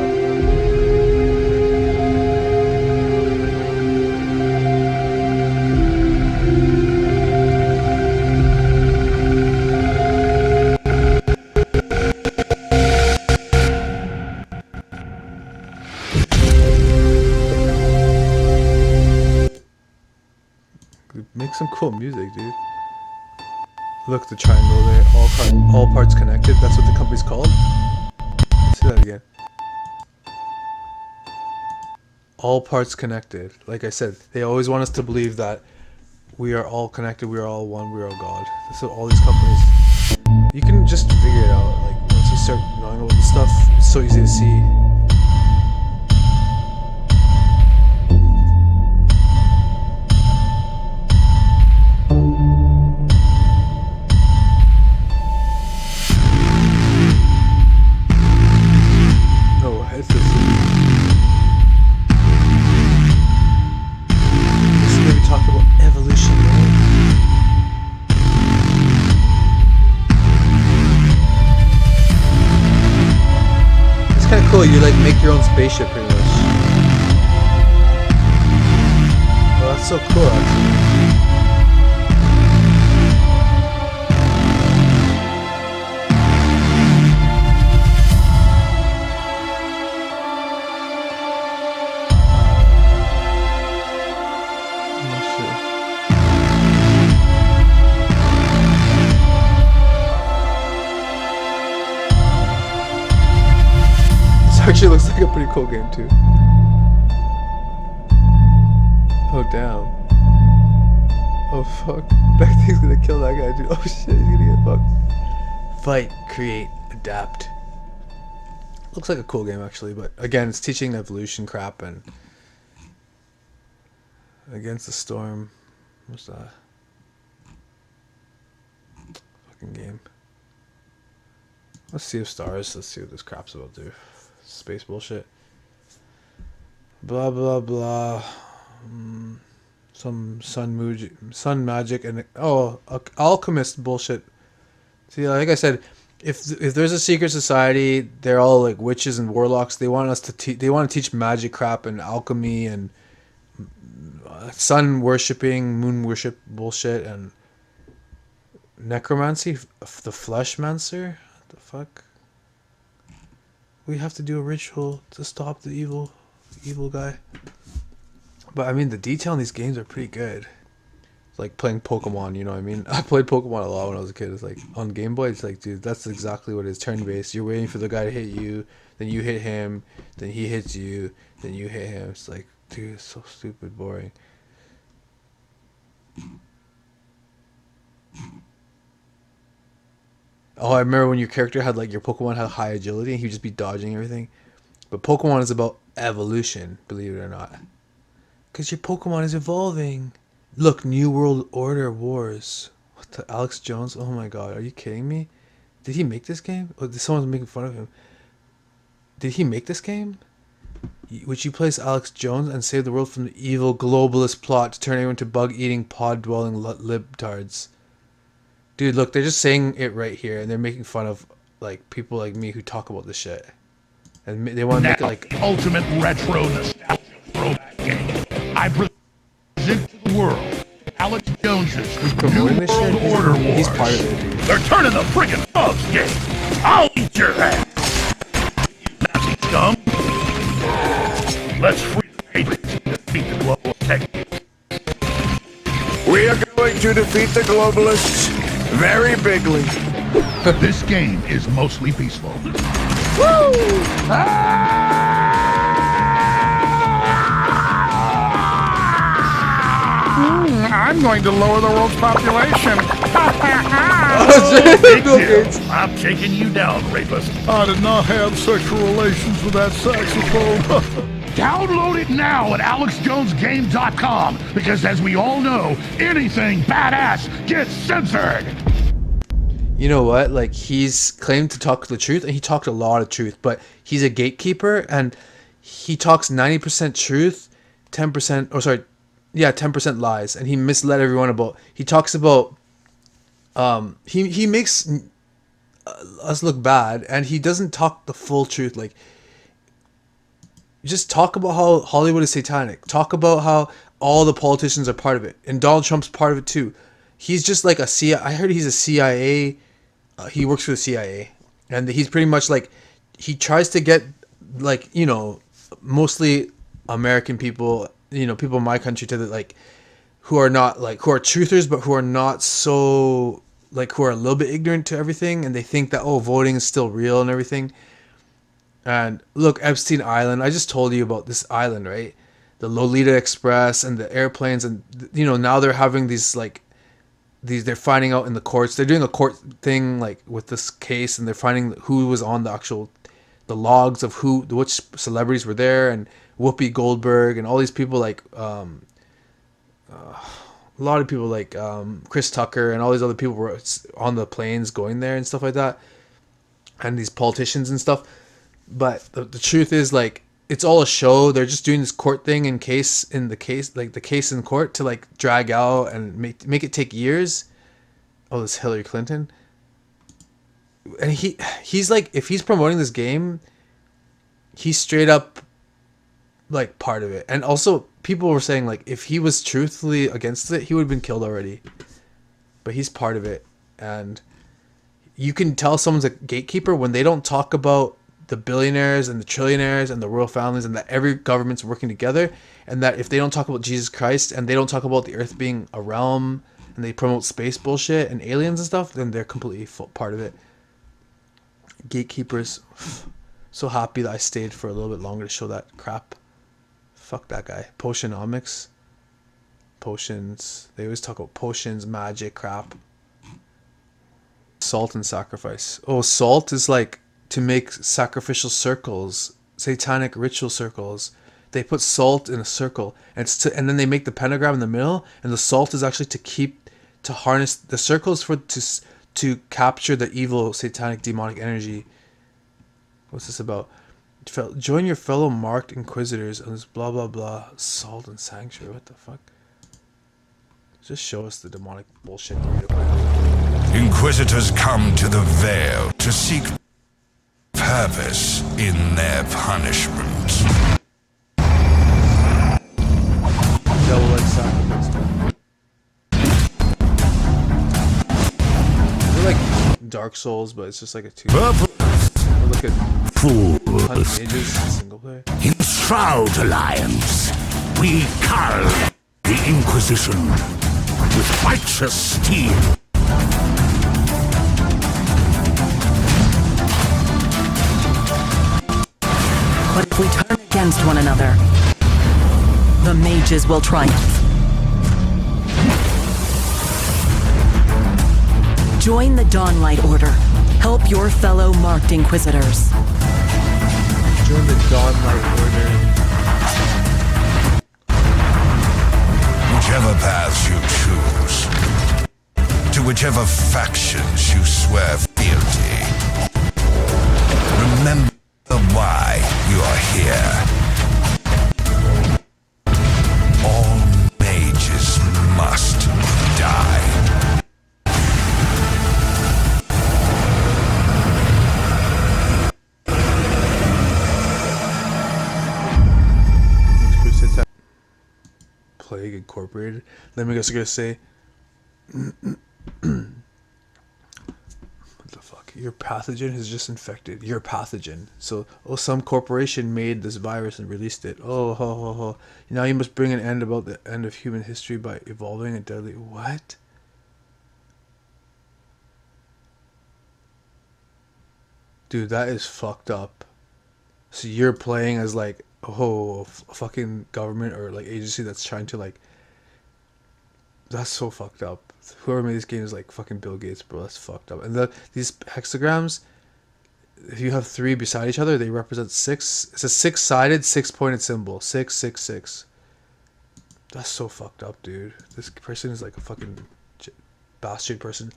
Make some cool music, dude. Look, the triangle there, all parts connected. That's what the company's called. Let's see that again. All parts connected. Like I said, they always want us to believe that we are all connected, we are all one, we are all God. That's what all these companies. You can just figure it out. Like once you start knowing about this stuff, it's so easy to see. Cool, you like make your own spaceship pretty much. Oh, that's so cool actually. Actually looks like a pretty cool game too. Oh damn. Oh fuck. That thing's gonna kill that guy dude. Oh shit, he's gonna get fucked. Fight, create, adapt. Looks like a cool game actually, but again it's teaching evolution crap and Against the Storm. What's that? Fucking game. Let's see if stars. Let's see what this crap's about to do. Space bullshit. Blah blah blah. Some sun magic and alchemist bullshit. See, like I said, if there's a secret society, they're all like witches and warlocks. They want us to they want to teach magic crap and alchemy and sun worshipping, moon worship bullshit and necromancy. The fleshmancer. What the fuck? We have to do a ritual to stop the evil guy. But I mean, the detail in these games are pretty good. It's like playing Pokemon, you know what I mean? I played Pokemon a lot when I was a kid. It's like on Game Boy, it's like, dude, that's exactly what it is. Turn-based. You're waiting for the guy to hit you, then you hit him, then he hits you, then you hit him. It's like, dude, it's so stupid boring. Oh, I remember when your character had like your Pokemon had high agility and he'd just be dodging everything. But Pokemon is about evolution, believe it or not. Because your Pokemon is evolving. Look, New World Order Wars. What the Alex Jones? Oh my god, are you kidding me? Did he make this game? Oh, someone's making fun of him. Did he make this game? Would you place Alex Jones and save the world from the evil globalist plot to turn everyone into bug-eating, pod-dwelling libtards? Dude, look, they're just saying it right here, and they're making fun of like people like me who talk about this shit, and they want to make it like ultimate retro nostalgia throwback game. I present to the world Alex Jones's New World Order Wars. He's part of it, dude. They're turning the friggin' thugs game. I'll eat your ass. Nazi scum. Let's free the Patriots and defeat the global tech. We are going to defeat the globalists very bigly. This game is mostly peaceful. Woo! I'm going to lower the world's population. Big deal. I'm taking you down, rapist. I did not have sexual relations with that saxophone. Download it now at AlexJonesGame.com, because as we all know, anything badass gets censored. You know what? Like, he's claimed to talk the truth, and he talked a lot of truth, but he's a gatekeeper, and he talks 90% truth, 10% lies, and he misled everyone about. He talks about. He makes us look bad, and he doesn't talk the full truth. Like, just talk about how Hollywood is satanic. Talk about how all the politicians are part of it, and Donald Trump's part of it too. He's just like a CIA. I heard he's a CIA. He works for the CIA, and he's pretty much like, he tries to get, like, you know, mostly American people, you know, people in my country, to the, like, who are not, like, who are truthers, but who are not so, like, who are a little bit ignorant to everything, and they think that, oh, voting is still real and everything. And look, Epstein Island, I just told you about this island, right? The Lolita Express and the airplanes, and, you know, now they're having these, like, they're finding out in the courts. They're doing a court thing, like, with this case, and they're finding who was on the logs of which celebrities were there, and Whoopi Goldberg and all these people, like, a lot of people, like, Chris Tucker and all these other people were on the planes going there and stuff like that, and these politicians and stuff. But the truth is, like, it's all a show. They're just doing this court thing in the case in court to, like, drag out and make it take years. Oh, this Hillary Clinton. And he's like, if he's promoting this game, he's straight up, like, part of it. And also, people were saying, like, if he was truthfully against it, he would have been killed already. But he's part of it. And you can tell someone's a gatekeeper when they don't talk about the billionaires and the trillionaires and the royal families, and that every government's working together, and that if they don't talk about Jesus Christ, and they don't talk about the earth being a realm, and they promote space bullshit and aliens and stuff, then they're completely part of it. Gatekeepers. So happy that I stayed for a little bit longer to show that crap. Fuck that guy. Potionomics. Potions. They always talk about potions, magic, crap. Salt and sacrifice. Oh, salt is like to make sacrificial circles, satanic ritual circles. They put salt in a circle, and then they make the pentagram in the middle, and the salt is actually to harness the circles to capture the evil, satanic, demonic energy. What's this about? Join your fellow marked inquisitors on this blah blah blah salt and sanctuary. What the fuck? Just show us the demonic bullshit. Inquisitors come to the Veil to seek purpose in their punishment. Double-edged sacrifice. They're like Dark Souls, but it's just like a two. Look at Fools. single player. In Shroud Alliance, we cull the Inquisition with righteous steel. But if we turn against one another, the mages will triumph. Join the Dawnlight Order. Help your fellow marked inquisitors. Join the Dawnlight Order. Whichever paths you choose, to whichever factions you swear fealty, remember why you are here. All mages must die. Plague Incorporated. Then I guess I'm gonna say, what the fuck? Your pathogen has just infected your pathogen. So, some corporation made this virus and released it. Oh, ho, ho, ho. Now you must bring an end about the end of human history by evolving a deadly. What? Dude, that is fucked up. So you're playing as like, a fucking government or like agency that's trying to like. That's so fucked up. Whoever made this game is like fucking Bill Gates, bro. That's fucked up. And these hexagrams, if you have 3 beside each other, they represent 6. It's a 6-sided, 6-pointed symbol. 666. That's so fucked up, dude. This person is like a fucking bastard person.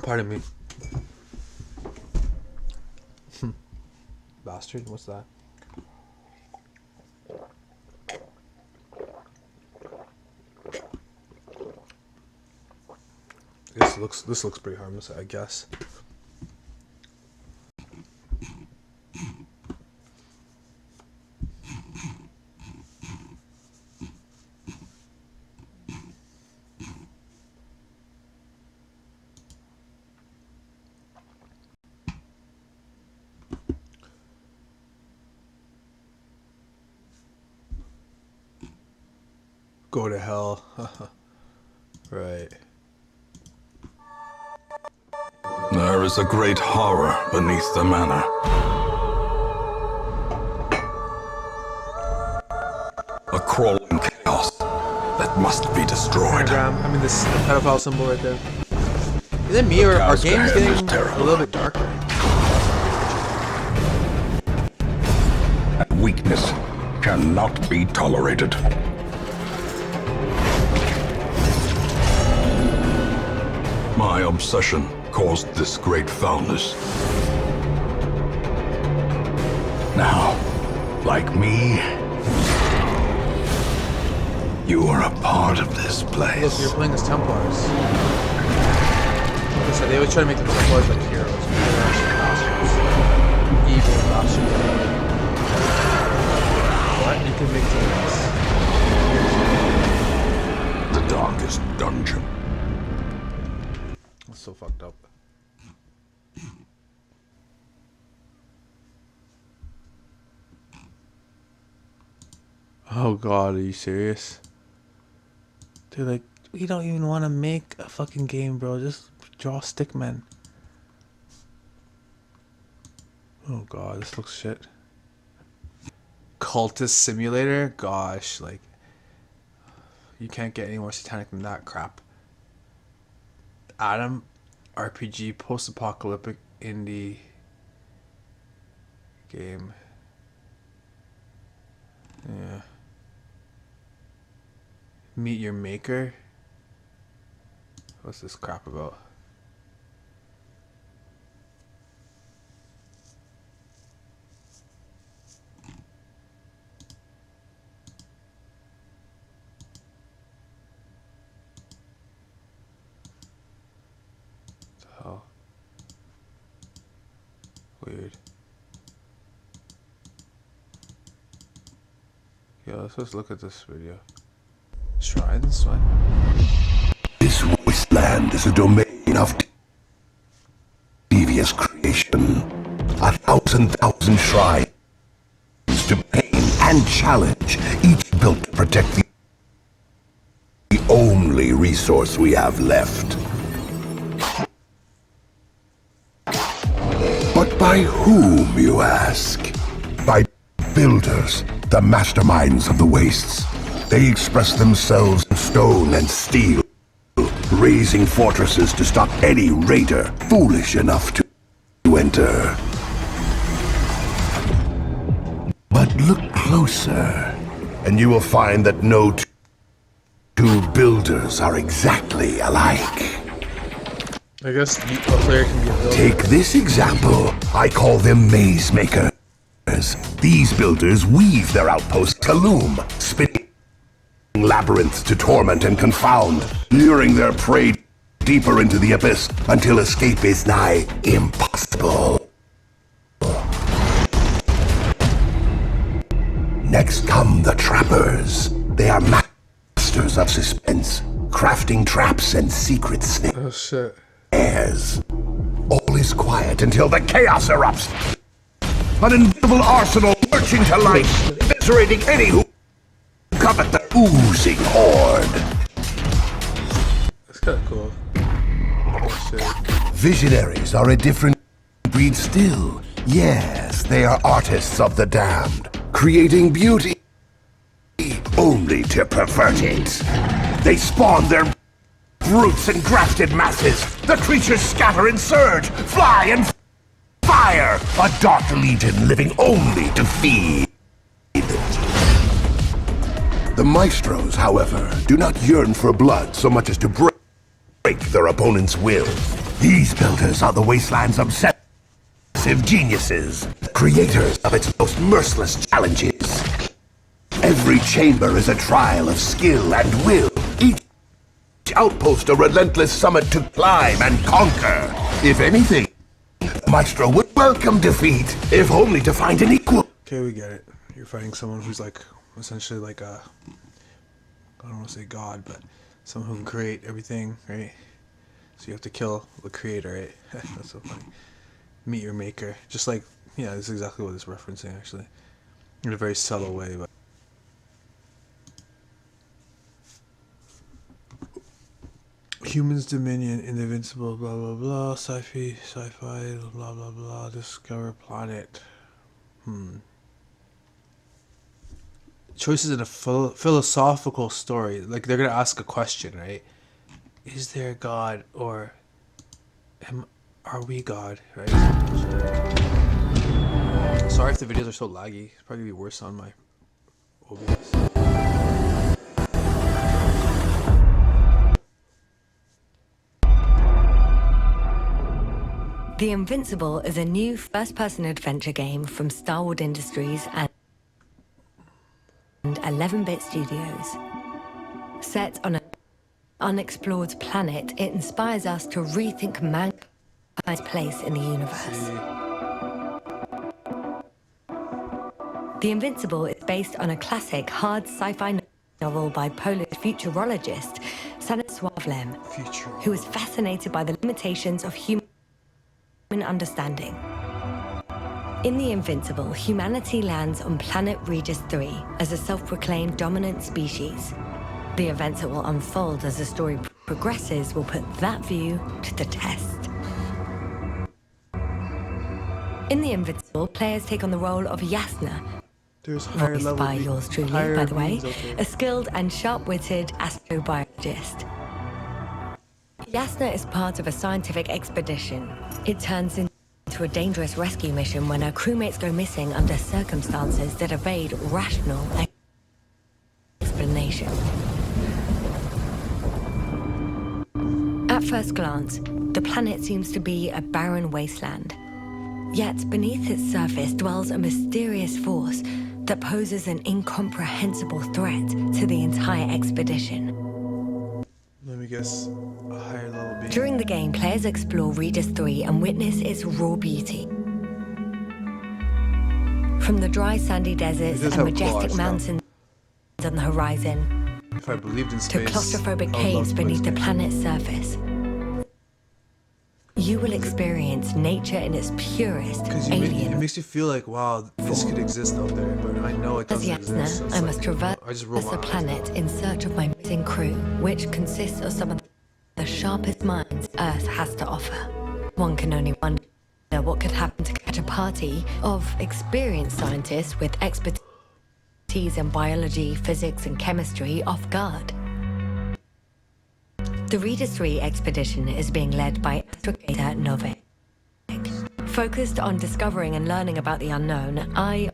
Pardon me. Bastard? What's that? This looks pretty harmless, I guess. Go to hell. Right. There is a great horror beneath the manor. A crawling chaos that must be destroyed. This pedophile symbol right there. Is it me or our game's getting a little bit darker? Weakness cannot be tolerated. My obsession caused this great foulness. Now, like me, you are a part of this place. Look, you're playing as Templars. Like I said, they always try to make the Templars like heroes. But they're actually bastards. Evil bastards. What? You can make things. The darkest dungeon. That's so fucked up. Oh god, are you serious? Dude, like, we don't even want to make a fucking game, bro. Just draw stickmen. Oh god, this looks shit. Cultist Simulator? Gosh, like, you can't get any more satanic than that crap. Adam RPG post-apocalyptic indie game. Yeah. Meet your maker? What's this crap about? What the hell? Weird. Yeah, let's just look at this video. Shrines? What? This wasteland is a domain of devious creation. 1,000 shrines to pain and challenge, each built to protect the only resource we have left. But by whom, you ask? By builders, the masterminds of the wastes. They express themselves in stone and steel, raising fortresses to stop any raider foolish enough to enter. But look closer, and you will find that no two builders are exactly alike. I guess a player can be a builder. Take this example. I call them maze makers. These builders weave their outposts to loom, spinning labyrinths to torment and confound, luring their prey deeper into the abyss until escape is nigh impossible. Next come the trappers. They are masters of suspense, crafting traps and secret snares. Oh shit. All is quiet until the chaos erupts. An invisible arsenal lurching to life, eviscerating any who covet the oozing horde. That's kind of cool. Oh shit. Visionaries are a different breed still. Yes, they are artists of the damned, creating beauty only to pervert it. They spawn their roots in grafted masses. The creatures scatter and surge, fly and fire. A dark legion living only to feed. The maestros, however, do not yearn for blood so much as to break their opponent's will. These builders are the wasteland's obsessive geniuses, creators of its most merciless challenges. Every chamber is a trial of skill and will. Each outpost a relentless summit to climb and conquer. If anything, Maestro would welcome defeat, if only to find an equal. Okay, we get it. You're fighting someone who's like, essentially like a, I don't want to say God, but someone who can create everything, right? So you have to kill the creator, right? That's so funny. Meet your maker. Just like, yeah, this is exactly what it's referencing, actually. In a very subtle way, but. Humans dominion, invincible, blah blah blah, sci-fi, blah blah blah, discover planet. Choices in a philosophical story. Like they're gonna ask a question, right? Is there a God, or are we God, right? Sorry if the videos are so laggy. It's probably gonna be worse on my OBS. The Invincible is a new first-person adventure game from Starwood Industries and 11-bit studios. Set on an unexplored planet, it inspires us to rethink mankind's place in the universe. The Invincible is based on a classic hard sci-fi novel by Polish futurologist Stanisław Lem, who was fascinated by the limitations of human understanding. In The Invincible, humanity lands on planet Regis 3 as a self-proclaimed dominant species. The events that will unfold as the story progresses will put that view to the test. In The Invincible, players take on the role of Jasna, voiced by yours truly, by the way, a skilled and sharp-witted astrobiologist. Jasna is part of a scientific expedition. It turns into a dangerous rescue mission when her crewmates go missing under circumstances that evade rational explanation. At first glance, the planet seems to be a barren wasteland. Yet beneath its surface dwells a mysterious force that poses an incomprehensible threat to the entire expedition. Let me guess, a higher level being. During the game, players explore Regis 3 and witness its raw beauty. From the dry, sandy deserts and majestic mountains on the horizon, if I believed in to space, claustrophobic caves beneath the planet's surface, you will experience nature in its purest alien. It makes you feel like, wow, this could exist out there, but I know it doesn't exist. So I must traverse a planet in search of my missing crew, which consists of some of the sharpest minds Earth has to offer. One can only wonder what could happen to catch a party of experienced scientists with expertise in biology, physics, and chemistry off guard. The Regis 3 expedition is being led by astrogator Novik. Focused on discovering and learning about the unknown, I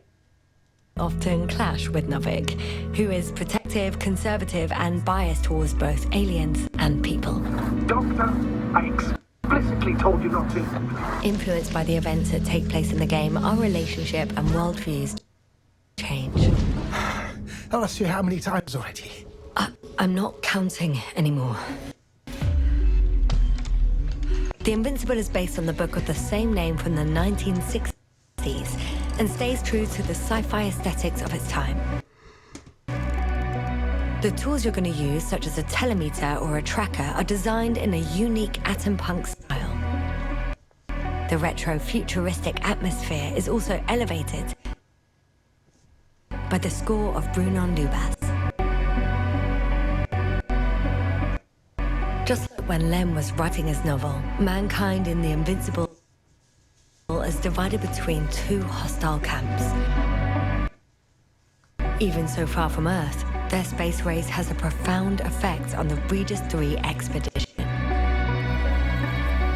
often clash with Novik, who is protective, conservative, and biased towards both aliens and people. Doctor, I explicitly told you not to. Influenced by the events that take place in the game, our relationship and worldviews change. I'll ask you how many times already. I'm not counting anymore. The Invincible is based on the book of the same name from the 1960s and stays true to the sci-fi aesthetics of its time. The tools you're going to use, such as a telemeter or a tracker, are designed in a unique atom punk style. The retro futuristic atmosphere is also elevated by the score of Brunon Lubas. Just like when Lem was writing his novel, mankind in the Invincible is divided between two hostile camps. Even so far from Earth, their space race has a profound effect on the Regis 3 expedition.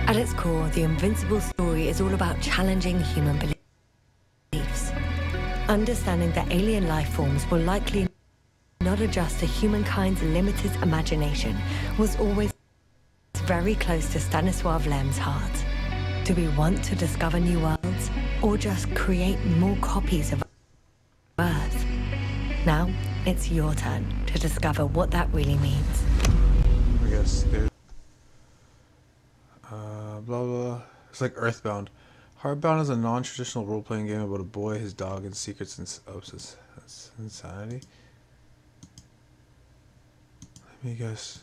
At its core, the Invincible story is all about challenging human beliefs. Understanding that alien life forms will likely not adjust to humankind's limited imagination was always very close to Stanislav Lem's heart. Do we want to discover new worlds, or just create more copies of Earth? Now, it's your turn to discover what that really means. I guess there's blah blah. It's like Earthbound. Heartbound is a non-traditional role-playing game about a boy, his dog, and secrets and insanity. Let me guess.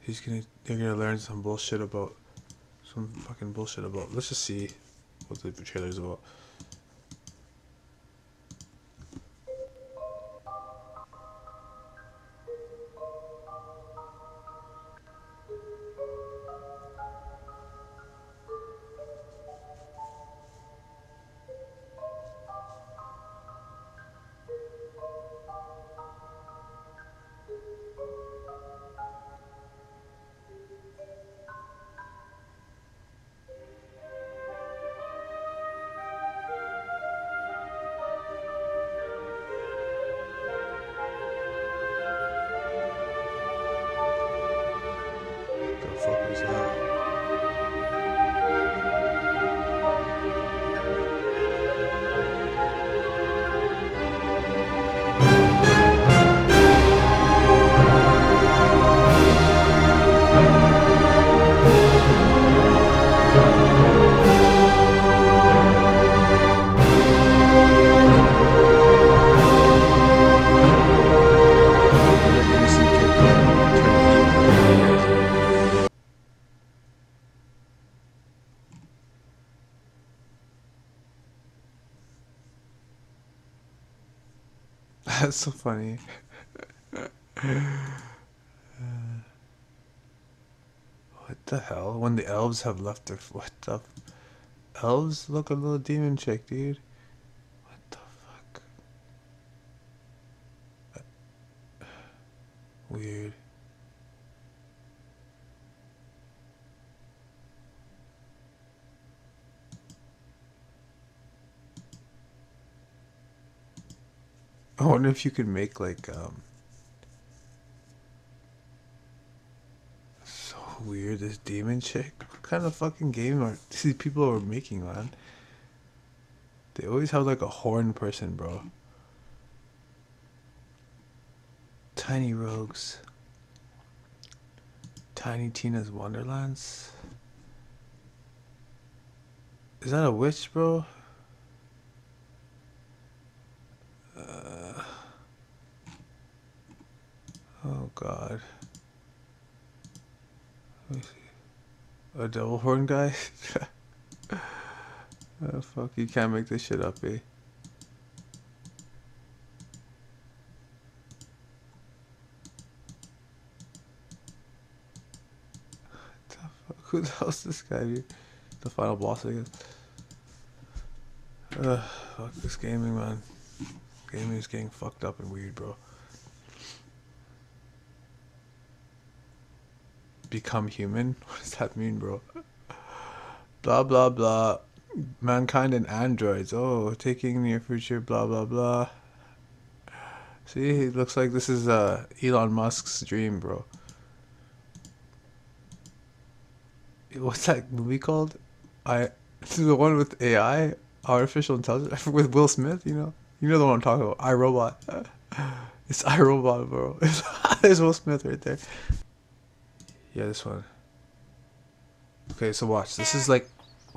They're gonna learn some bullshit about some fucking bullshit about. Let's just see what the trailer's about. That's so funny. What the hell? When the elves have left their... What the... Elves look a little demon chick, dude. What the fuck? Weird. I wonder if you could make like so weird, this demon chick. What kind of fucking game are these people are making, man? They always have like a horn person, bro. Tiny Rogues. Tiny Tina's Wonderlands. Is that a witch, bro? Oh god. Let me see. A devil horn guy? Oh fuck, you can't make this shit up, eh? What the fuck? Who the hell's this guy, dude? The final boss, I guess. Fuck this gaming, man. Gaming is getting fucked up and weird, bro. Become human? What does that mean, bro? Blah blah blah. Mankind and androids. Oh, taking near future. Blah blah blah. See, it looks like this is Elon Musk's dream, bro. What's that movie called? This is the one with AI, artificial intelligence, with Will Smith. You know the one I'm talking about. iRobot. It's iRobot, bro. There's Will Smith right there. Yeah, this one. Okay, so watch. This is like,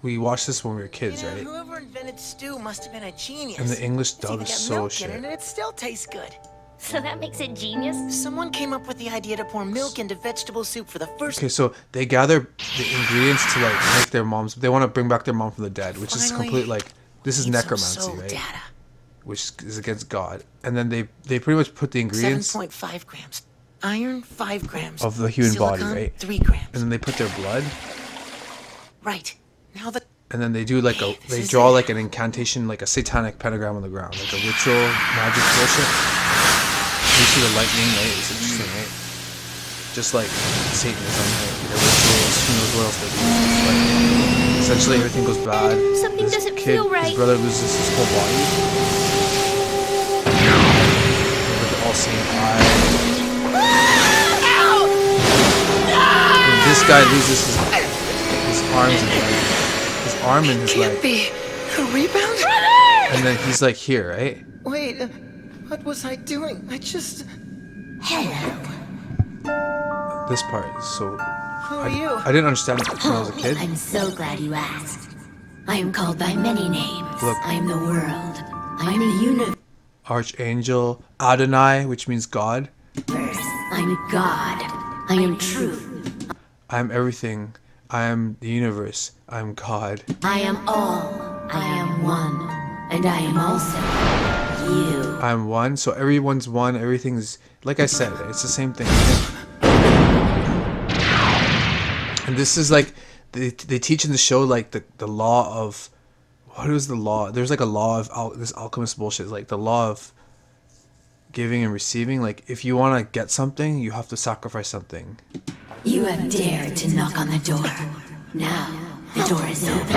we watched this when we were kids, right? Whoever invented stew must have been a genius. And the English dub is so shit. shit. And it still tastes good. So that makes it genius? Someone came up with the idea to pour milk into vegetable soup for the first... Okay, so they gather the ingredients to like make their moms. They want to bring back their mom from the dead, which is complete like this is necromancy, right? Data. Which is against God. And then they pretty much put the ingredients 7.5 grams. Iron, 5 grams. of the human body, Silicon, right? 3 grams. And then they put their blood. Right. Now the... And then they do like they draw like an incantation, like a satanic pentagram on the ground, like a ritual magic bullshit. You see the lightning, right? It's interesting, right? Just like Satanism, right? Their rituals, who knows what else they do. But essentially everything goes bad. Something This doesn't kid, feel right. His brother loses his whole body. They're all seeing eye. And this guy loses his arms and leg. His arm and his leg. Be a rebound? And then he's like here, right? Wait, what was I doing? I just... Hello. This part is so... Who are you? I didn't understand it when I was a kid. I'm so glad you asked. I am called by many names. Look. I am the world. I am the universe. Archangel Adonai, which means God. I'm God. I am truth. I am everything. I am the universe. I am God. I am all. I am one. And I am also you. I am one. So everyone's one. Everything's like I said. It's the same thing. And this is like they teach in the show like the law of what is the law? There's like a law of this alchemist bullshit. It's like the law of giving and receiving. Like if you want to get something, you have to sacrifice something. You have dared to knock on the door. Now the door is open.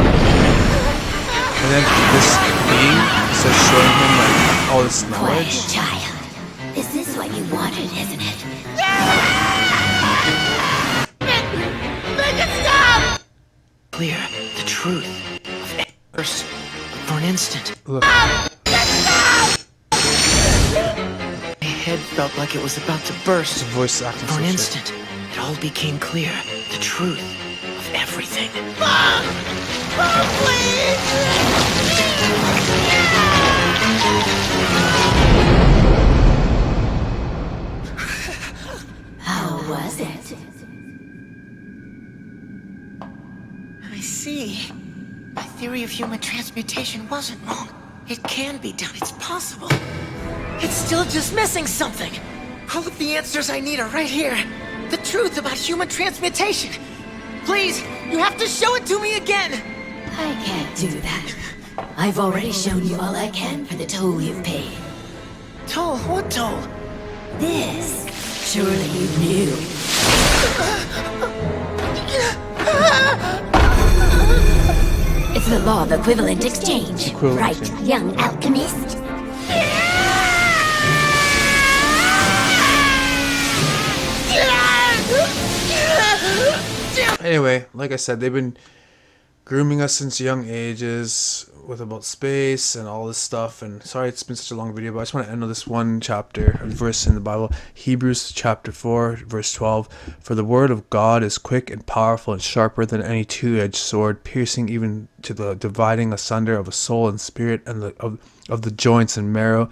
And then this being starts showing him like all this knowledge. Quiet, child. Is this what you wanted, isn't it? Make it stop! Clear the truth of first for an instant. Look. My head felt like it was about to burst. The voice acting For an so instant, it all became clear. The truth of everything. Mom! Mom, please! How was it? I see. My theory of human transmutation wasn't wrong. It can be done. It's possible. It's still just missing something. All of the answers I need are right here. The truth about human transmutation. Please, you have to show it to me again. I can't do that. I've already shown you all I can for the toll you've paid. Toll? What toll? This. Surely you knew. It's the law of equivalent exchange. Right, young alchemist? Anyway, like I said, they've been grooming us since young ages with about space and all this stuff. And sorry it's been such a long video, but I just want to end on this one chapter, a verse in the Bible. Hebrews chapter 4, verse 12. For the word of God is quick and powerful and sharper than any two-edged sword, piercing even to the dividing asunder of a soul and spirit and of the joints and marrow,